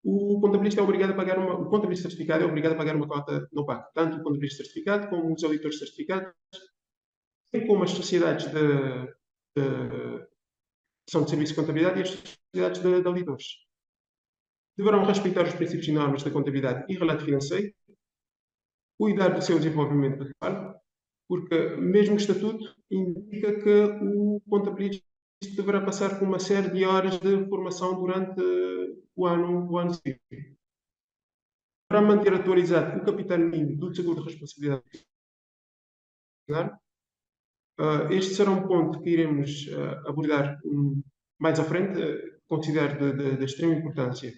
O contabilista o contabilista certificado é obrigado a pagar uma cota no OPAC, tanto o contabilista certificado como os auditores certificados, bem como as sociedades são de serviço de contabilidade e as sociedades de auditores. Deverão respeitar os princípios e normas da contabilidade e relato financeiro, cuidar do seu desenvolvimento pessoal, porque mesmo o estatuto indica que o contabilista deverá passar por uma série de horas de formação durante o ano seguinte. Para manter atualizado o capital mínimo do seguro de responsabilidade profissional. Este será um ponto que iremos abordar mais à frente, considero de extrema importância.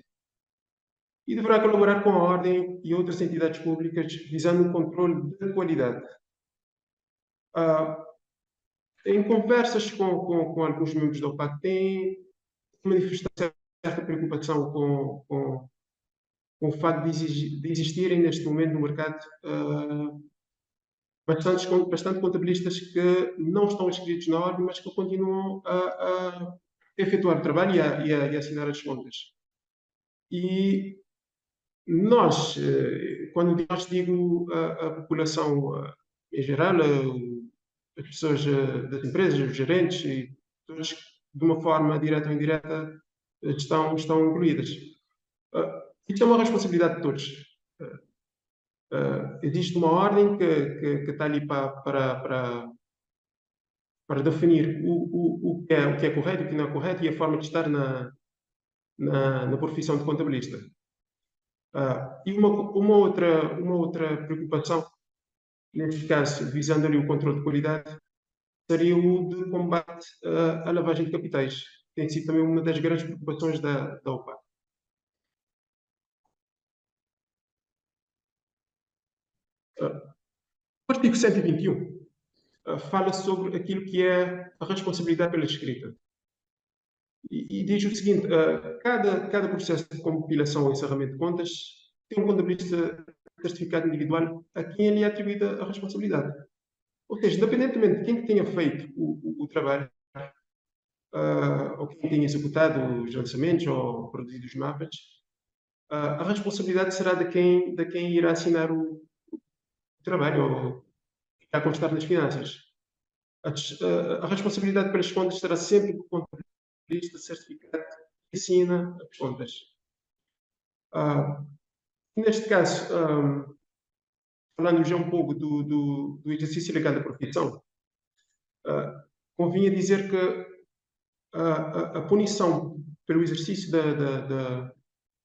E deverá colaborar com a Ordem e outras entidades públicas visando o controle da qualidade. Em conversas com alguns membros da OPAC, têm manifestado certa preocupação com o facto de existirem neste momento no mercado bastante contabilistas que não estão inscritos na ordem, mas que continuam a efetuar o trabalho e a assinar as contas. E nós, quando nós digo a população em geral, as pessoas das empresas, os gerentes, e todas, de uma forma direta ou indireta, estão incluídas. Isto é uma responsabilidade de todos. Existe uma ordem que está ali para definir o que é correto, o que não é correto e a forma de estar na profissão de contabilista. E uma outra preocupação, neste caso, visando ali o controle de qualidade, seria o de combate à lavagem de capitais. Tem sido também uma das grandes preocupações da OPAC. O artigo 121 fala sobre aquilo que é a responsabilidade pela escrita. E diz o seguinte: cada processo de compilação ou encerramento de contas tem um contabilista certificado individual a quem lhe é atribuída a responsabilidade. Ou seja, independentemente de quem tenha feito o trabalho, ou quem tenha executado os lançamentos ou produzido os mapas, a responsabilidade será de quem irá assinar o trabalho ou irá constar nas finanças. A responsabilidade pelas contas será sempre do contabilista certificado que assina as contas. Neste caso, falando já um pouco do exercício legal da profissão, convinha dizer que a punição pelo exercício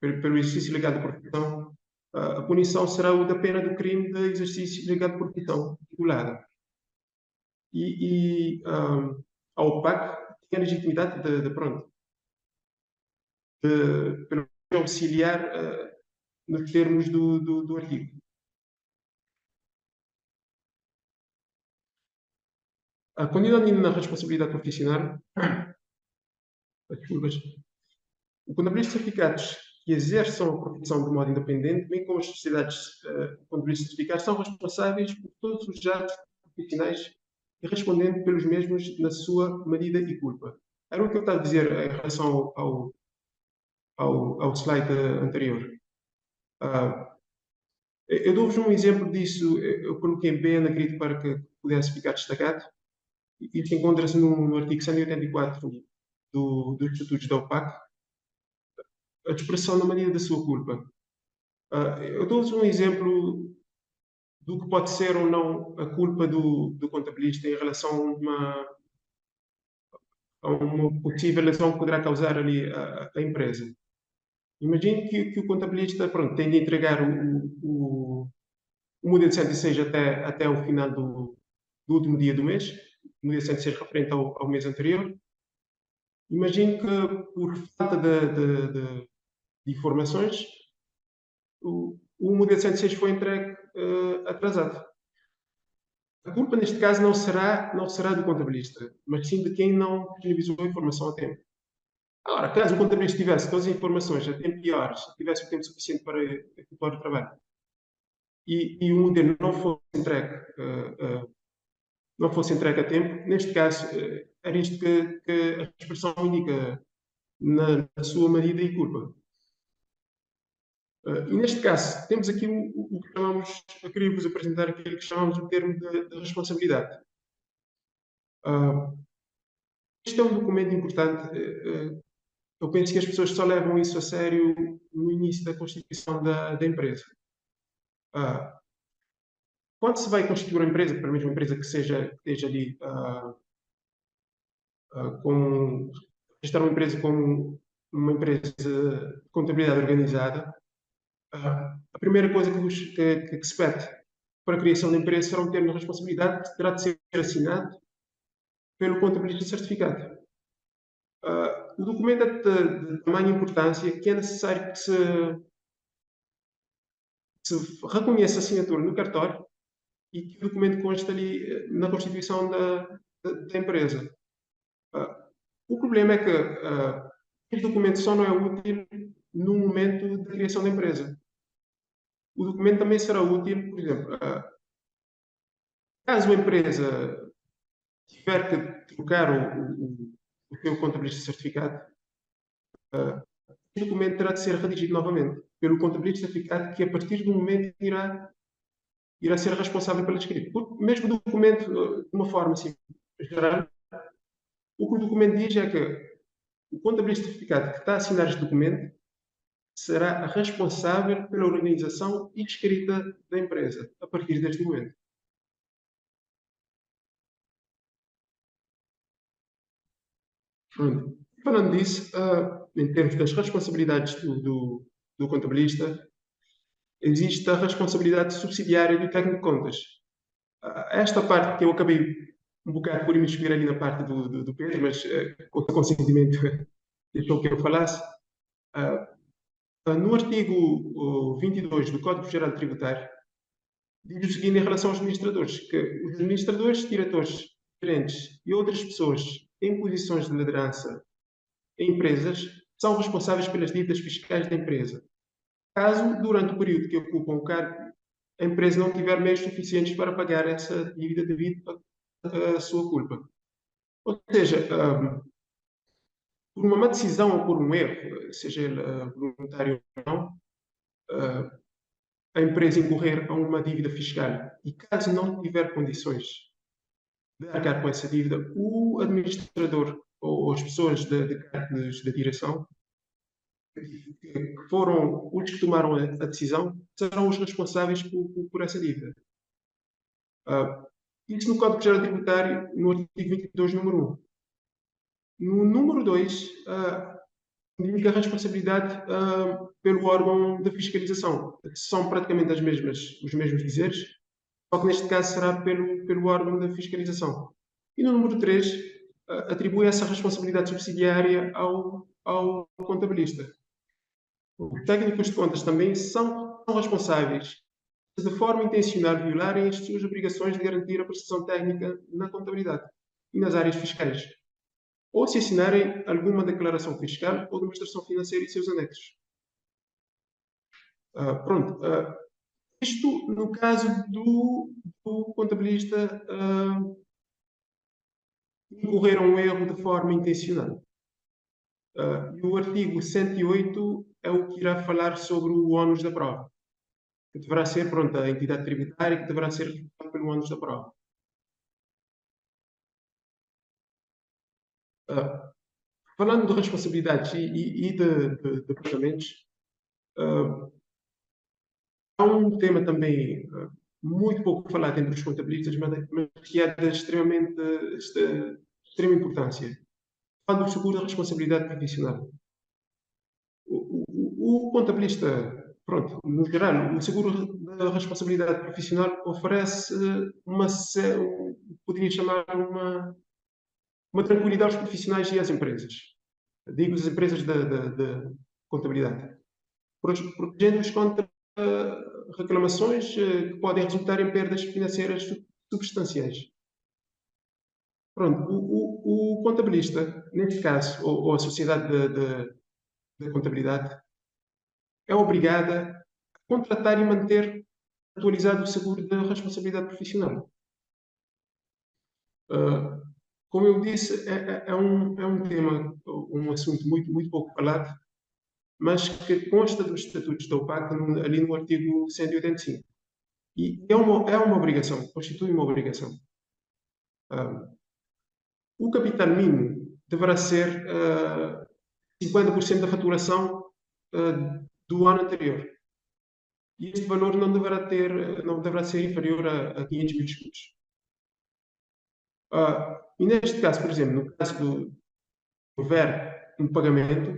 pelo exercício legal da profissão, a punição será o da pena do crime de exercício legal de profissão titulada. E a OPAC tem a legitimidade de auxiliar nos termos do artigo. Continuando na responsabilidade profissional, o contabilista certificados que exerçam a profissão de modo independente, bem como as sociedades contabilistas certificados, são responsáveis por todos os atos profissionais e respondendo pelos mesmos na sua medida e culpa. Era o que eu estava a dizer em relação ao slide anterior. Eu dou-vos um exemplo disso, eu coloquei bem na grid para que pudesse ficar destacado. Isto encontra-se no artigo 184 dos estatutos da OPAC, a expressão na medida da sua culpa. Eu dou-vos um exemplo do que pode ser ou não a culpa do contabilista em relação a uma possível lesão que poderá causar ali a empresa. Imagine que o contabilista, pronto, tem de entregar o modelo 106 até o final do último dia do mês, o modelo 106 referente ao mês anterior. Imagine que, por falta de informações, o modelo 106 foi entregue atrasado. A culpa, neste caso, não será do contabilista, mas sim de quem não disponibilizou a informação a tempo. Agora, caso o contabilista tivesse todas as informações a tempo e horas, tivesse o tempo suficiente para efetuar o trabalho, e o modelo não fosse entregue a tempo, neste caso, era isto que a expressão indica na sua medida e culpa. E neste caso, temos aqui o que chamamos, eu queria vos apresentar aquilo que chamamos o termo de responsabilidade. Este é um documento importante. Eu penso que as pessoas só levam isso a sério no início da constituição da empresa. Quando se vai constituir uma empresa, pelo menos uma empresa que esteja ali registrar uma empresa como uma empresa de contabilidade organizada, a primeira coisa que se pede para a criação da empresa será um termo de responsabilidade que terá de ser assinado pelo contabilista certificado. O documento é de tamanha importância que é necessário que se reconheça a assinatura no cartório e que o documento conste ali na constituição da empresa. O problema é que este documento só não é útil no momento da criação da empresa. O documento também será útil, por exemplo, caso a empresa tiver que trocar o seu contabilista certificado, o documento terá de ser redigido novamente pelo contabilista certificado, que a partir do momento irá ser responsável pela escrita. Porque mesmo o documento, de uma forma assim, geral, o que o documento diz é que o contabilista certificado que está a assinar este documento será responsável pela organização e escrita da empresa, a partir deste momento. Falando disso, em termos das responsabilidades do contabilista, existe a responsabilidade subsidiária do técnico de contas. Esta parte que eu acabei um bocado por me escolher ali na parte do Pedro, mas com o consentimento deixou que eu falasse. No artigo 22 do Código Geral Tributário, diz o seguinte em relação aos administradores, que os administradores, diretores, gerentes e outras pessoas em posições de liderança em empresas são responsáveis pelas dívidas fiscais da empresa, caso, durante o período que ocupam o cargo, a empresa não tiver meios suficientes para pagar essa dívida devido à sua culpa. Ou seja, por uma má decisão ou por um erro, seja ele voluntário ou não, a empresa incorrer a uma dívida fiscal e caso não tiver condições de arcar com essa dívida, o administrador ou as pessoas da direção que foram os que tomaram a decisão serão os responsáveis por essa dívida. Isso no Código Geral Tributário, no artigo 22, número 1. No número 2, indica a responsabilidade pelo órgão de fiscalização. São praticamente os mesmos dizeres, só que neste caso será pelo órgão de fiscalização. E no número 3, atribui essa responsabilidade subsidiária ao contabilista. Os técnicos de contas também são responsáveis se de forma intencional violarem as suas obrigações de garantir a prestação técnica na contabilidade e nas áreas fiscais, ou se assinarem alguma declaração fiscal ou demonstração financeira e seus anexos. Isto no caso do contabilista incorrer a um erro de forma intencional. E o artigo 108 é o que irá falar sobre o ónus da prova, que deverá ser, a entidade tributária que deverá ser responsável pelo ónus da prova. Falando de responsabilidades e de pagamentos, há um tema também muito pouco falado entre os contabilistas, mas que é de extrema importância. Falando do seguro de responsabilidade profissional. O O contabilista, pronto, no geral, o seguro da responsabilidade profissional oferece poderia chamar uma tranquilidade aos profissionais e às empresas. Digo as empresas de contabilidade. Protegendo-os contra reclamações que podem resultar em perdas financeiras substanciais. Pronto, o contabilista, neste caso, ou a sociedade de contabilidade, é obrigada a contratar e manter atualizado o seguro da responsabilidade profissional. Como eu disse, é um tema, um assunto muito pouco falado, mas que consta dos estatutos da OPAC ali no artigo 185. E é uma obrigação, constitui uma obrigação. O capital mínimo deverá ser 50% da faturação do ano anterior. E este valor não deverá ser inferior a 500 mil escudos. E neste caso, por exemplo, no caso de houver um pagamento,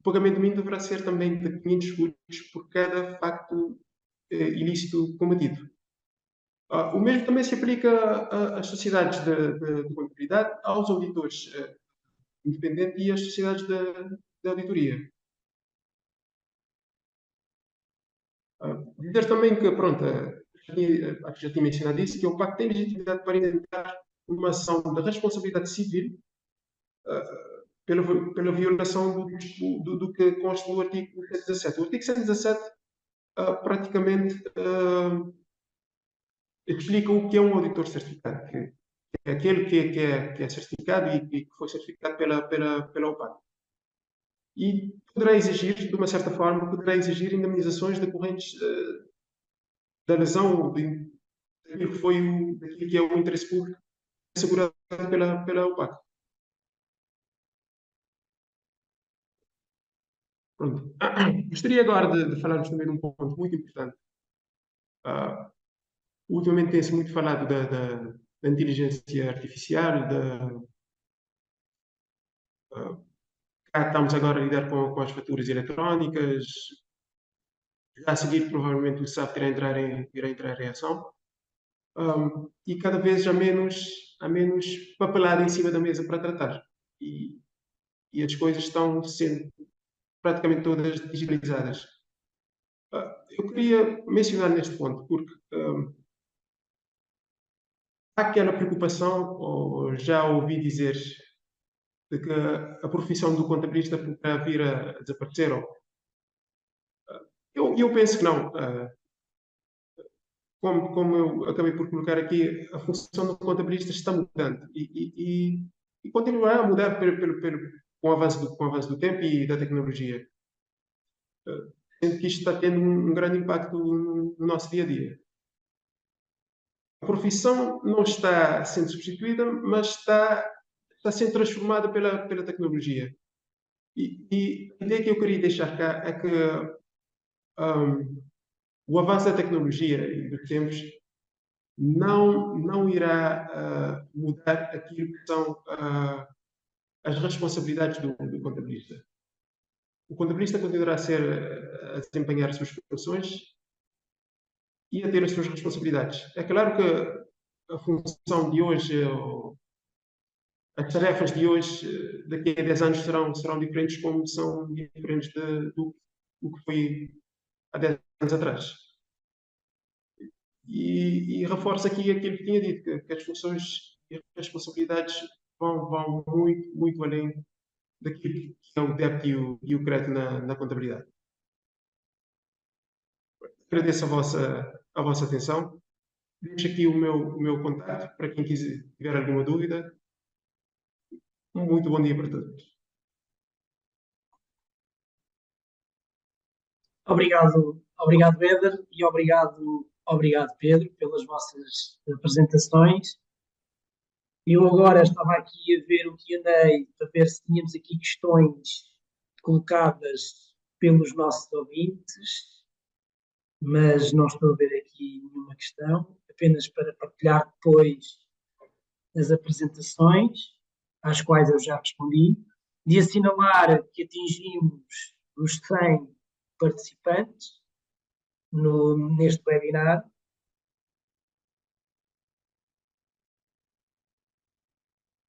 o pagamento mínimo deverá ser também de 500 escudos por cada facto ilícito cometido. O mesmo também se aplica às sociedades de contabilidade, aos auditores independentes e às sociedades de auditoria. Dizer também que, pronto, já tinha mencionado isso, que o PAC tem legitimidade para intentar uma ação de responsabilidade civil pela violação do que consta no artigo 117. O artigo 117 praticamente explica o que é um auditor certificado, que é aquele que é certificado e que foi certificado pela OPAC. E poderá exigir, de uma certa forma, indemnizações decorrentes da lesão daquilo que é o interesse público assegurado pela OPAC. Pronto. Gostaria agora de falarmos também de um ponto muito importante. Ultimamente tem-se muito falado da inteligência artificial, cá estamos agora a lidar com as faturas eletrónicas, já a seguir provavelmente o SAP irá entrar em ação, e cada vez há menos papelada em cima da mesa para tratar, e as coisas estão sendo praticamente todas digitalizadas. Eu queria mencionar neste ponto, porque há aquela preocupação, ou já ouvi dizer, de que a profissão do contabilista poderá vir a desaparecer. Eu penso que não. Como eu acabei por colocar aqui, a função do contabilista está mudando e continuará a mudar com o avanço do tempo e da tecnologia. Sendo que isto está tendo um grande impacto no nosso dia a dia. A profissão não está sendo substituída, mas está sendo transformada pela tecnologia. E a ideia que eu queria deixar cá é que o avanço da tecnologia e dos tempos não irá mudar aquilo que são as responsabilidades do contabilista. O contabilista continuará a desempenhar as suas funções e a ter as suas responsabilidades. É claro que a função de hoje, as tarefas de hoje, daqui a 10 anos serão diferentes, como são diferentes do que foi há 10 anos atrás. E reforço aqui aquilo que tinha dito, que as funções e as responsabilidades vão muito além daquilo que é o débito e o crédito na contabilidade. Agradeço a vossa atenção. Deixo aqui o meu contato para quem tiver alguma dúvida. Um muito bom dia para todos. Obrigado, Éder, e obrigado, Pedro, pelas vossas apresentações. Eu agora estava aqui a ver o Q&A para ver se tínhamos aqui questões colocadas pelos nossos ouvintes, mas não estou a ver aqui nenhuma questão, apenas para partilhar depois as apresentações, às quais eu já respondi, de assinalar que atingimos os 100 participantes neste webinar.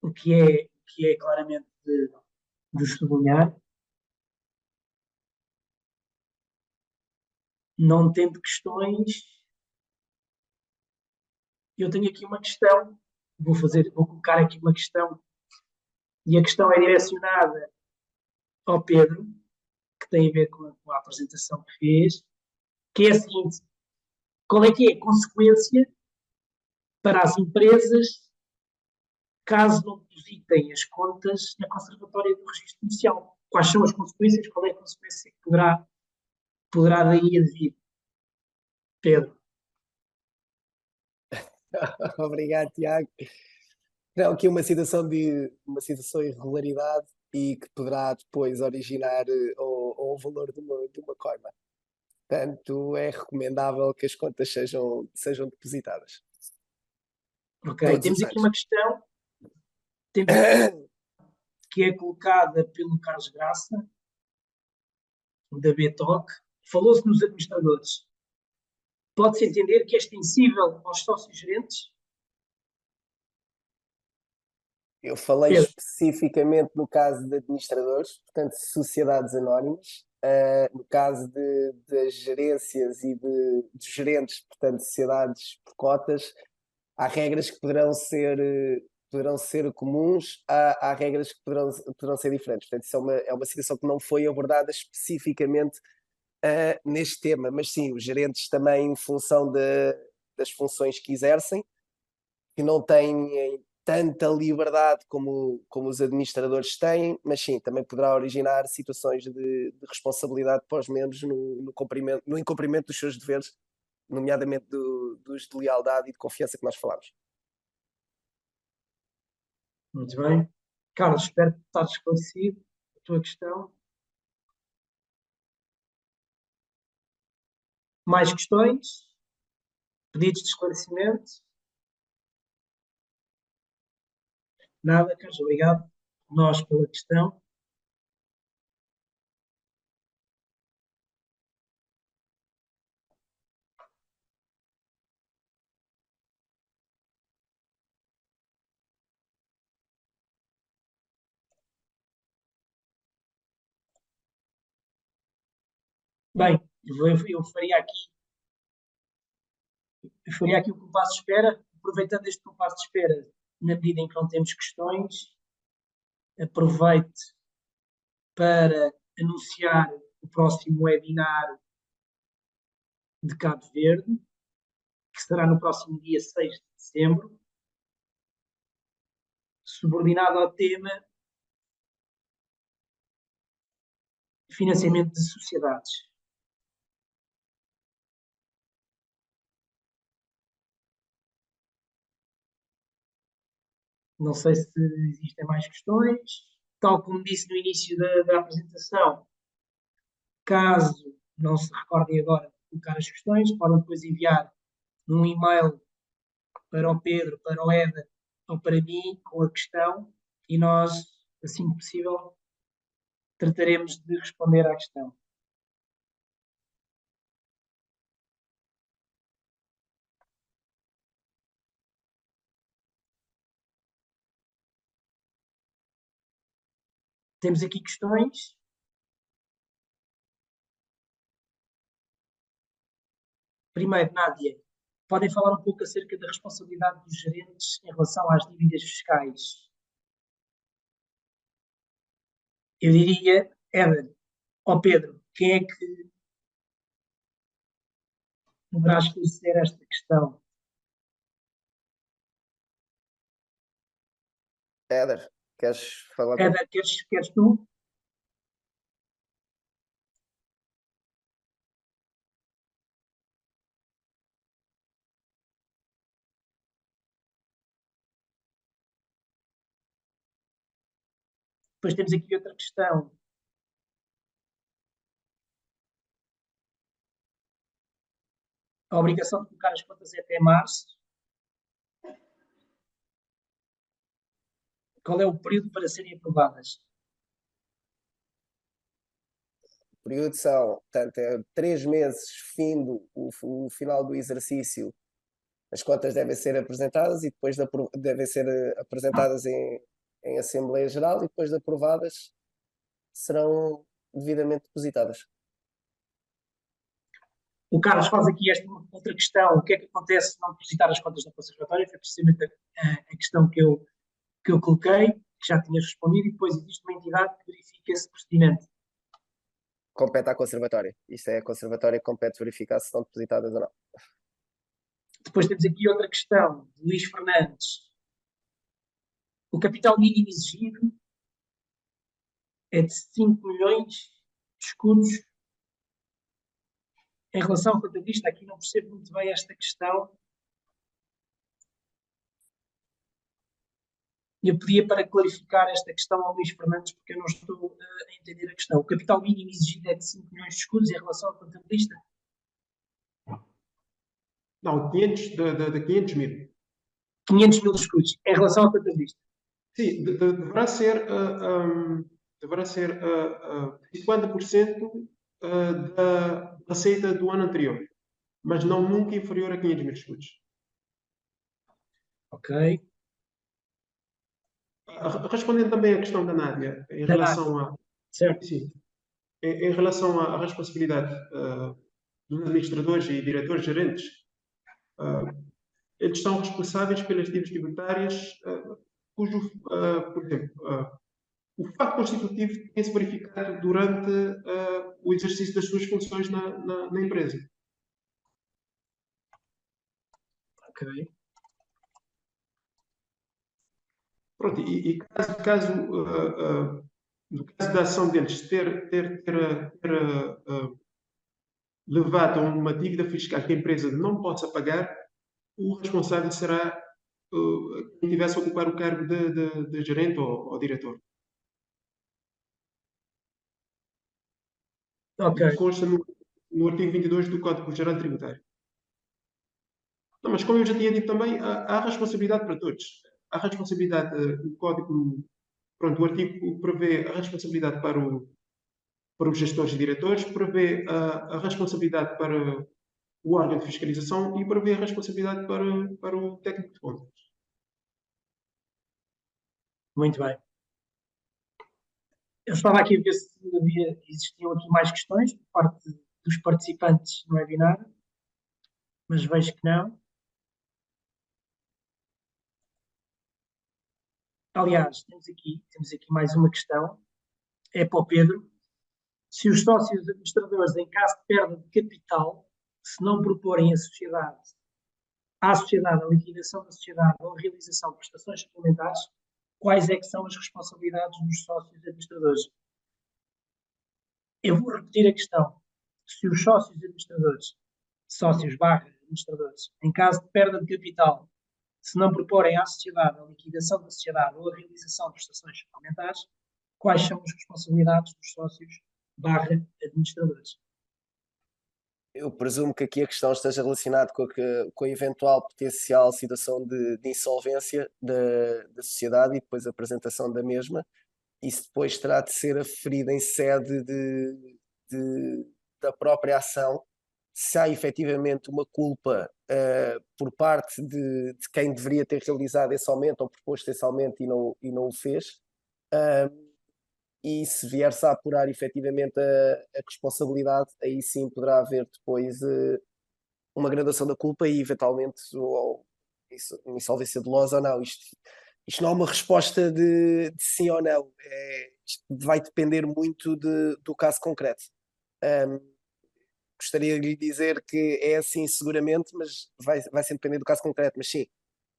O que é claramente de sublinhar. Não tendo questões, eu tenho aqui uma questão, vou colocar aqui uma questão, e a questão é direcionada ao Pedro, que tem a ver com a apresentação que fez, que é a seguinte: qual é que é a consequência para as empresas caso não depositem as contas na Conservatória do Registro Comercial? Quais são as consequências? Qual é a consequência que poderá daí advir? Pedro. Obrigado, Tiago. Não, aqui uma situação de irregularidade e que poderá depois originar o valor de uma coima. Portanto, é recomendável que as contas sejam depositadas Ok, todos temos os aqui anos. uma questão que é colocada pelo Carlos Graça, da BTOC. Falou-se nos administradores. Pode-se entender que é extensível aos sócios gerentes? Eu falei Pedro. especificamente no caso de administradores, portanto, sociedades anónimas. No caso das gerências e de gerentes, portanto, sociedades por cotas, há regras que poderão ser comuns, há regras que poderão ser diferentes. Portanto, isso é uma situação que não foi abordada especificamente neste tema, mas sim, os gerentes também, em função das funções que exercem, que não têm tanta liberdade como os administradores têm, mas sim, também poderá originar situações de responsabilidade para os membros no incumprimento dos seus deveres, nomeadamente dos de lealdade e de confiança que nós falamos. Muito bem. Carlos, espero que tenha esclarecido a tua questão. Mais questões? Pedidos de esclarecimento? Nada, Carlos, obrigado. Nós pela questão. Bem, eu faria aqui o compasso de espera, aproveitando este compasso de espera, na medida em que não temos questões, aproveite para anunciar o próximo webinar de Cabo Verde, que será no próximo dia 6 de dezembro, subordinado ao tema financiamento de sociedades. Não sei se existem mais questões. Tal como disse no início da apresentação, caso não se recordem agora de colocar as questões, podem depois enviar um e-mail para o Pedro, para o Éder ou para mim com a questão e nós, assim que possível, trataremos de responder à questão. Temos aqui questões. Primeiro, Nádia, podem falar um pouco acerca da responsabilidade dos gerentes em relação às dívidas fiscais? Eu diria, Éder ou Pedro, quem é que poderá esclarecer esta questão? Éder, queres falar? Éder, queres tu? Depois temos aqui outra questão. A obrigação de colocar as contas é até março. Qual é o período para serem aprovadas? O período são, portanto, 3 meses, findo o final do exercício, as contas devem ser apresentadas e depois devem ser apresentadas em Assembleia Geral e depois de aprovadas serão devidamente depositadas. O Carlos faz aqui esta outra questão: o que é que acontece se não depositar as contas no conservatório? Foi precisamente a questão que eu coloquei, que já tinhas respondido, e depois existe uma entidade que verifica esse procedimento. Compete à Conservatória. Isto é a Conservatória que compete verificar se estão depositadas ou não. Depois temos aqui outra questão, de Luís Fernandes. O capital mínimo exigido é de 5 milhões de escudos. Em relação ao contabilista, aqui não percebo muito bem esta questão. Eu pedia para clarificar esta questão ao Luís Fernandes, porque eu não estou a entender a questão. O capital mínimo exigido é de 5 milhões de escudos em relação ao contabilista? Não, 500 de 500 mil. 500 mil escudos em relação ao contabilista. Sim, deverá ser 50% da receita do ano anterior, mas não nunca inferior a 500 mil escudos. Ok. Respondendo também à questão da Nádia, em relação a, Certo. sim, em relação à responsabilidade dos administradores e diretores gerentes, eles são responsáveis pelas dívidas tributárias cujo, por exemplo, o facto constitutivo tem-se verificado durante o exercício das suas funções na empresa. Ok. Pronto, e no caso da ação deles ter levado a uma dívida fiscal que a empresa não possa pagar, o responsável será quem tivesse a ocupar o cargo de gerente ou diretor. Ok. Isso consta no artigo 22 do Código Geral Tributário. Não, mas como eu já tinha dito também, há responsabilidade para todos. Há responsabilidade, o Código, pronto, o artigo prevê a responsabilidade para os gestores e diretores, prevê a responsabilidade para o órgão de fiscalização e prevê a responsabilidade para o técnico de contas. Muito bem. Eu estava aqui a ver se existiam aqui mais questões por parte dos participantes no webinar, mas vejo que não. Aliás, temos aqui mais uma questão. É para o Pedro. Se os sócios administradores, em caso de perda de capital, se não proporem à sociedade a liquidação da sociedade ou a realização de prestações suplementares, quais é que são as responsabilidades dos sócios administradores? Eu vou repetir a questão. Se os sócios administradores, administradores, em caso de perda de capital, se não proporem à sociedade a liquidação da sociedade ou a realização de prestações suplementares, quais são as responsabilidades dos sócios administradores? Eu presumo que aqui a questão esteja relacionada com a eventual potencial situação de insolvência da sociedade e depois a apresentação da mesma. Isso depois terá de ser aferido em sede da própria ação, se há efetivamente uma culpa por parte de quem deveria ter realizado esse aumento ou proposto esse aumento e não o fez. E se vier-se a apurar efetivamente a responsabilidade, aí sim poderá haver depois uma graduação da culpa e eventualmente uma insolvência dolosa ou não. Isto não é uma resposta de sim ou não. Isto vai depender muito do caso concreto. Gostaria de lhe dizer que é assim seguramente, mas vai sempre depender do caso concreto. Mas sim,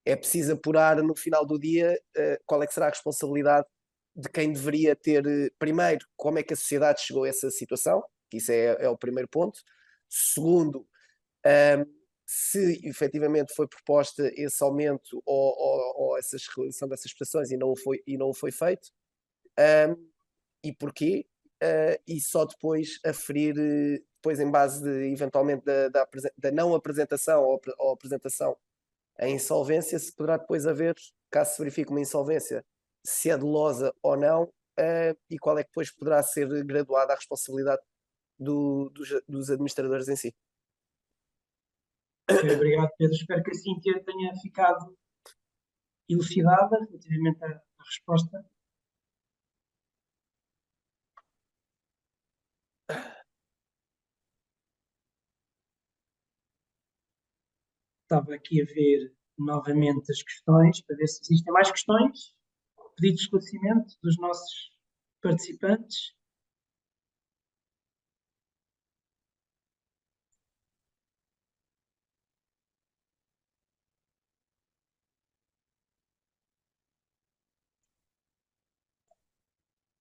é preciso apurar no final do dia qual é que será a responsabilidade de quem deveria ter, primeiro, como é que a sociedade chegou a essa situação, que isso é o primeiro ponto. Segundo, se efetivamente foi proposta esse aumento ou essa realização dessas prestações e não o foi feito, e porquê, e só depois aferir, depois em base eventualmente da não apresentação ou apresentação a insolvência, se poderá depois haver, caso se verifique uma insolvência, se é dolosa ou não, e qual é que depois poderá ser graduada a responsabilidade dos administradores em si. Ok, obrigado, Pedro. Espero que a Cíntia tenha ficado elucidada relativamente à resposta. Estava aqui a ver novamente as questões, para ver se existem mais questões, pedidos de esclarecimento dos nossos participantes.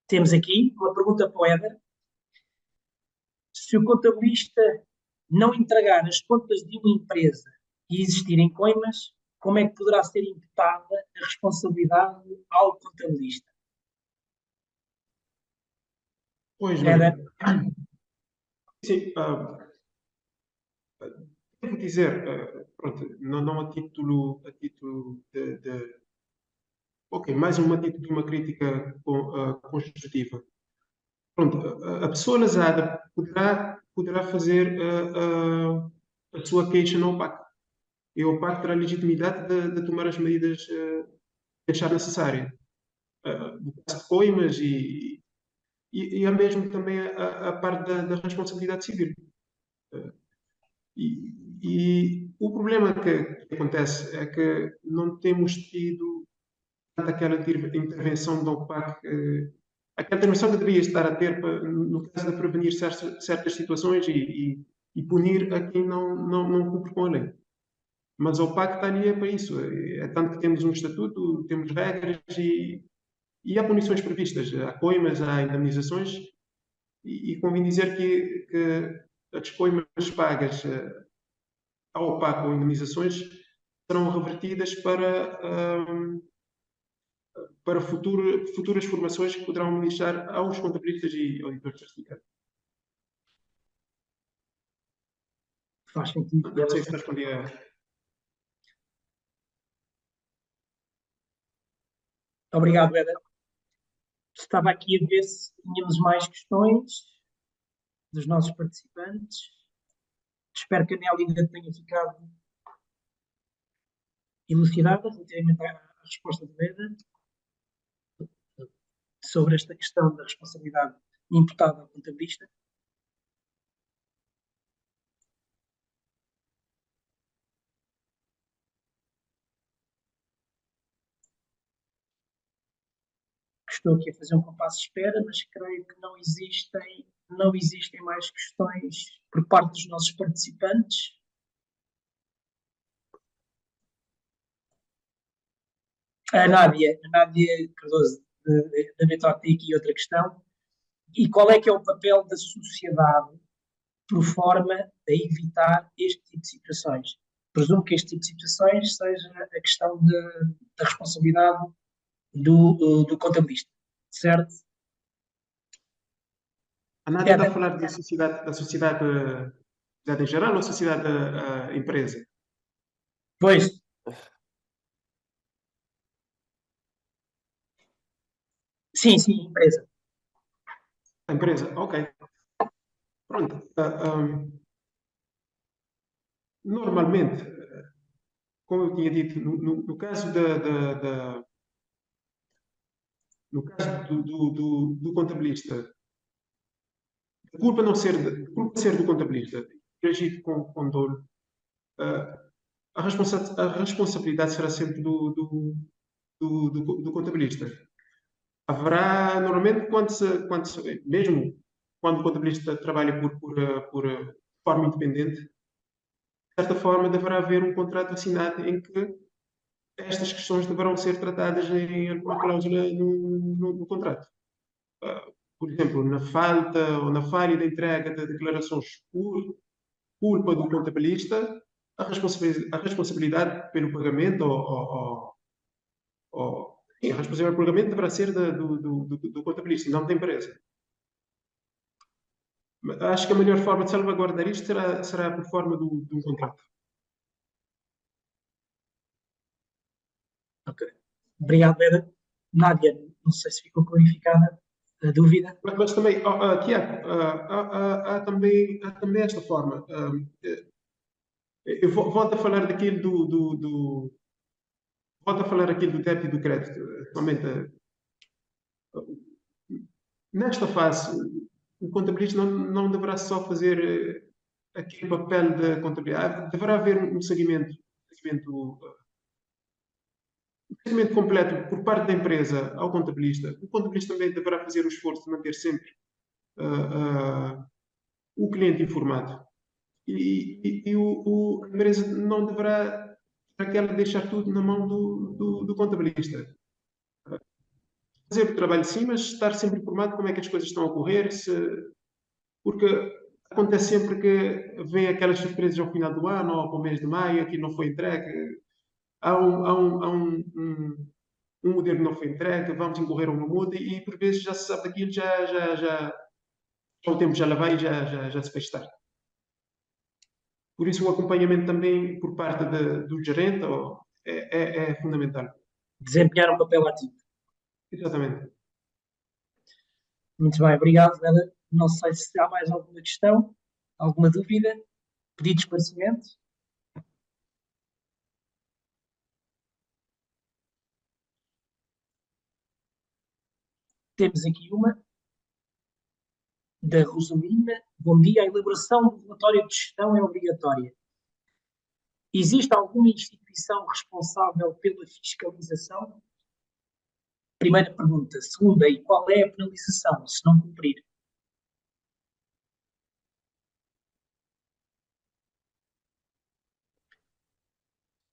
Temos aqui uma pergunta para o Éder. Se o contabilista não entregar as contas de uma empresa e existirem coimas, como é que poderá ser imputada a responsabilidade ao contabilista? Pois, Éder, sim, devo dizer, pronto, não a título ok, mais uma título de uma crítica construtiva. Pronto, a pessoa lesada poderá fazer a sua queixa na OPAC. E a OPAC terá legitimidade de tomar as medidas que achar necessária. No caso de coimas e há mesmo também a parte da responsabilidade civil. E o problema que acontece é que não temos tido tanta aquela intervenção da OPAC, aquela intervenção que deveria estar a ter no caso de prevenir certas situações e punir a quem não cumpre com a lei. Mas a OPAC está ali para isso. É tanto que temos um estatuto, temos regras e há punições previstas. Há coimas, há indemnizações e convém dizer que as coimas pagas ao OPAC ou indemnizações serão revertidas para futuras formações que poderão ministrar aos contabilistas e auditores certificados. faz sentido. Não sei se respondi a... Obrigado, Éder. Estava aqui a ver se tínhamos mais questões dos nossos participantes. Espero que a Nelly ainda tenha ficado elucidada relativamente à resposta do Éder sobre esta questão da responsabilidade imputada ao contabilista. Estou aqui a fazer um compasso de espera, mas creio que não existem mais questões por parte dos nossos participantes. A Nádia Cardoso da Betoc tem aqui outra questão. E qual é que é o papel da sociedade por forma a evitar este tipo de situações? Presumo que este tipo de situações seja a questão da responsabilidade do contabilista, certo? A Nádia está a falar da sociedade em geral ou da sociedade empresa? Pois, sim, empresa. A empresa, ok. Pronto. Normalmente, como eu tinha dito, no caso no caso do contabilista, a culpa não ser, a culpa ser do contabilista, agir com dolo, a responsabilidade será sempre do contabilista. Haverá, normalmente, mesmo quando o contabilista trabalha por forma independente, de certa forma deverá haver um contrato assinado em que estas questões deverão ser tratadas em alguma cláusula no contrato. Por exemplo, na falta ou na falha da entrega de declarações por culpa do contabilista, a responsabilidade pelo pagamento sim, a responsabilidade pelo pagamento deverá ser do contabilista e não da empresa. Acho que a melhor forma de salvaguardar isto será por forma de um contrato. Ok. Obrigado, Vera. Nádia, não sei se ficou clarificada a dúvida. Mas também, Tiago, há também esta forma. Eu volto a falar daquilo volto a falar aquilo do débito e do crédito. Realmente, nesta fase, o contabilista não deverá só fazer aquele papel de contabilidade. Deverá haver um seguimento completo por parte da empresa ao contabilista. O contabilista também deverá fazer o esforço de manter sempre o cliente informado. A empresa não deverá aquela deixar tudo na mão do contabilista. Fazer o trabalho de cima, estar sempre informado como é que as coisas estão a ocorrer, porque acontece sempre que vem aquelas surpresas ao final do ano ou ao mês de maio, que não foi entregue, há um modelo que não foi entregue, vamos incorrer a uma multa e por vezes já se sabe daquilo, já o tempo já lá vai e já se fez tarde. Por isso, o acompanhamento também por parte do gerente é fundamental. Desempenhar um papel ativo. Exatamente. Muito bem, obrigado, Vera. Não sei se há mais alguma questão, alguma dúvida, pedido de esclarecimento. Temos aqui uma da Rosalina. Bom dia. A elaboração do relatório de gestão é obrigatória. Existe alguma instituição responsável pela fiscalização? Primeira pergunta. Segunda, e qual é a penalização se não cumprir?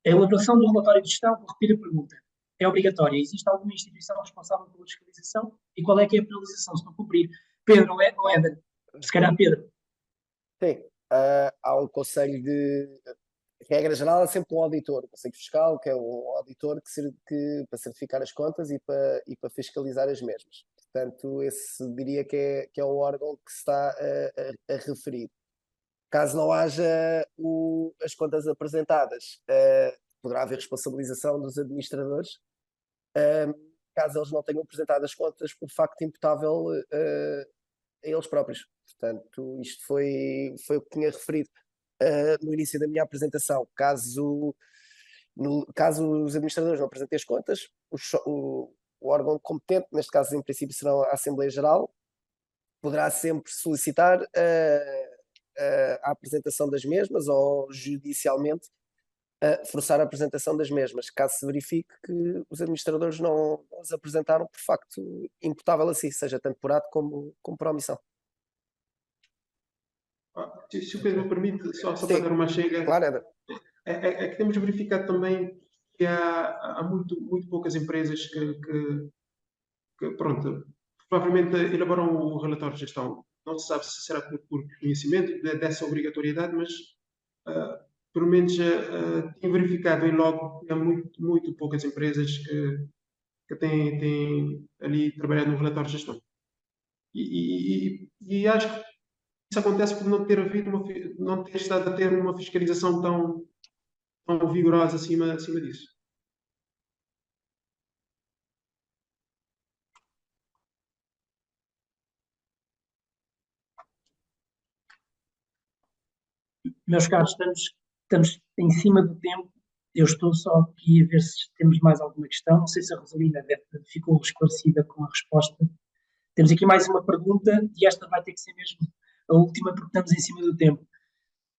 A elaboração do relatório de gestão, vou repetir a pergunta, é obrigatória. Existe alguma instituição responsável pela fiscalização? E qual é que é a penalização se não cumprir? Pedro ou Éder? Se calhar Pedro. Sim, há um conselho de. Regra geral, é sempre um auditor, o Conselho Fiscal, que é um auditor para certificar as contas e para fiscalizar as mesmas. Portanto, esse diria que é o órgão que se está a referir. Caso não haja as contas apresentadas, poderá haver responsabilização dos administradores, caso eles não tenham apresentado as contas por facto imputável a eles próprios. Portanto, isto foi o que tinha referido no início da minha apresentação. Caso os administradores não apresentem as contas, o órgão competente, neste caso em princípio será a Assembleia Geral, poderá sempre solicitar a apresentação das mesmas ou judicialmente forçar a apresentação das mesmas, caso se verifique que os administradores não as apresentaram por facto imputável a si, seja tanto por ato como por omissão. Se o Pedro me permite, só para Sim, dar uma chega, claro, Éder. é que temos verificado também que há muito poucas empresas que, pronto, provavelmente elaboram o relatório de gestão. Não se sabe se será por conhecimento dessa obrigatoriedade, mas pelo menos tenho verificado em logo que há muito poucas empresas que têm ali trabalhado no relatório de gestão. E acho que isso acontece por não ter havido não ter estado a ter uma fiscalização tão vigorosa acima disso. Meus caros, estamos em cima do tempo. Eu estou só aqui a ver se temos mais alguma questão. Não sei se a Rosalina ficou esclarecida com a resposta. Temos aqui mais uma pergunta e esta vai ter que ser mesmo a última porque estamos em cima do tempo.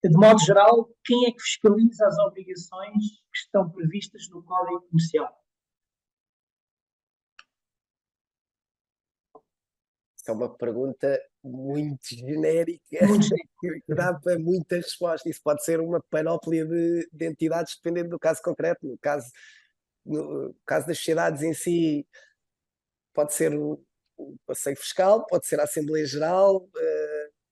De modo geral, quem é que fiscaliza as obrigações que estão previstas no Código Comercial? Isso é uma pergunta muito genérica, Muito genérico. que dá para muita resposta. Isso pode ser uma panóplia de entidades, dependendo do caso concreto. No caso das sociedades em si, pode ser o Conselho Fiscal, pode ser a Assembleia Geral,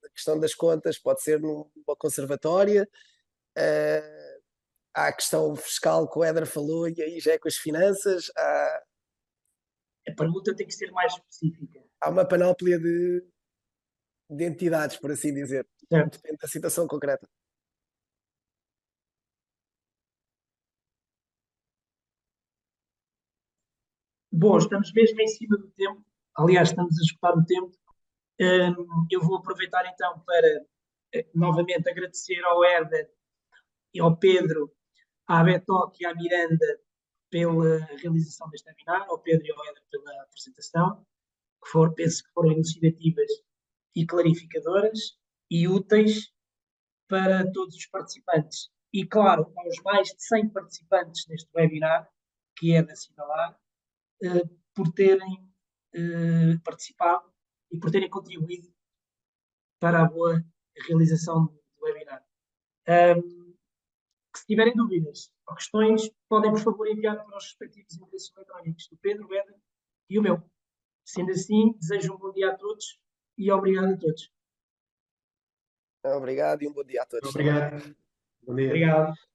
a questão das contas pode ser numa conservatória, há a questão fiscal que o Éder falou, e aí já é com as finanças. A pergunta tem que ser mais específica. Há uma panóplia de entidades, por assim dizer. Certo. Depende da situação concreta. Bom, estamos mesmo em cima do tempo. Aliás, estamos a esgotar o tempo. Eu vou aproveitar então para novamente agradecer ao Herder e ao Pedro, à Betoque e à Miranda pela realização deste webinar, ao Pedro e ao Herder pela apresentação, penso que foram elucidativas e clarificadoras e úteis para todos os participantes. E, claro, aos mais de 100 participantes neste webinar, que é de assinalar, por terem participado e por terem contribuído para a boa realização do webinar. Que se tiverem dúvidas ou questões, podem, por favor, enviar para os respectivos endereços eletrónicos do Pedro, Eder e o meu. Sendo assim, desejo um bom dia a todos e obrigado a todos. Obrigado e um bom dia a todos também. Obrigado. Bom dia. Obrigado.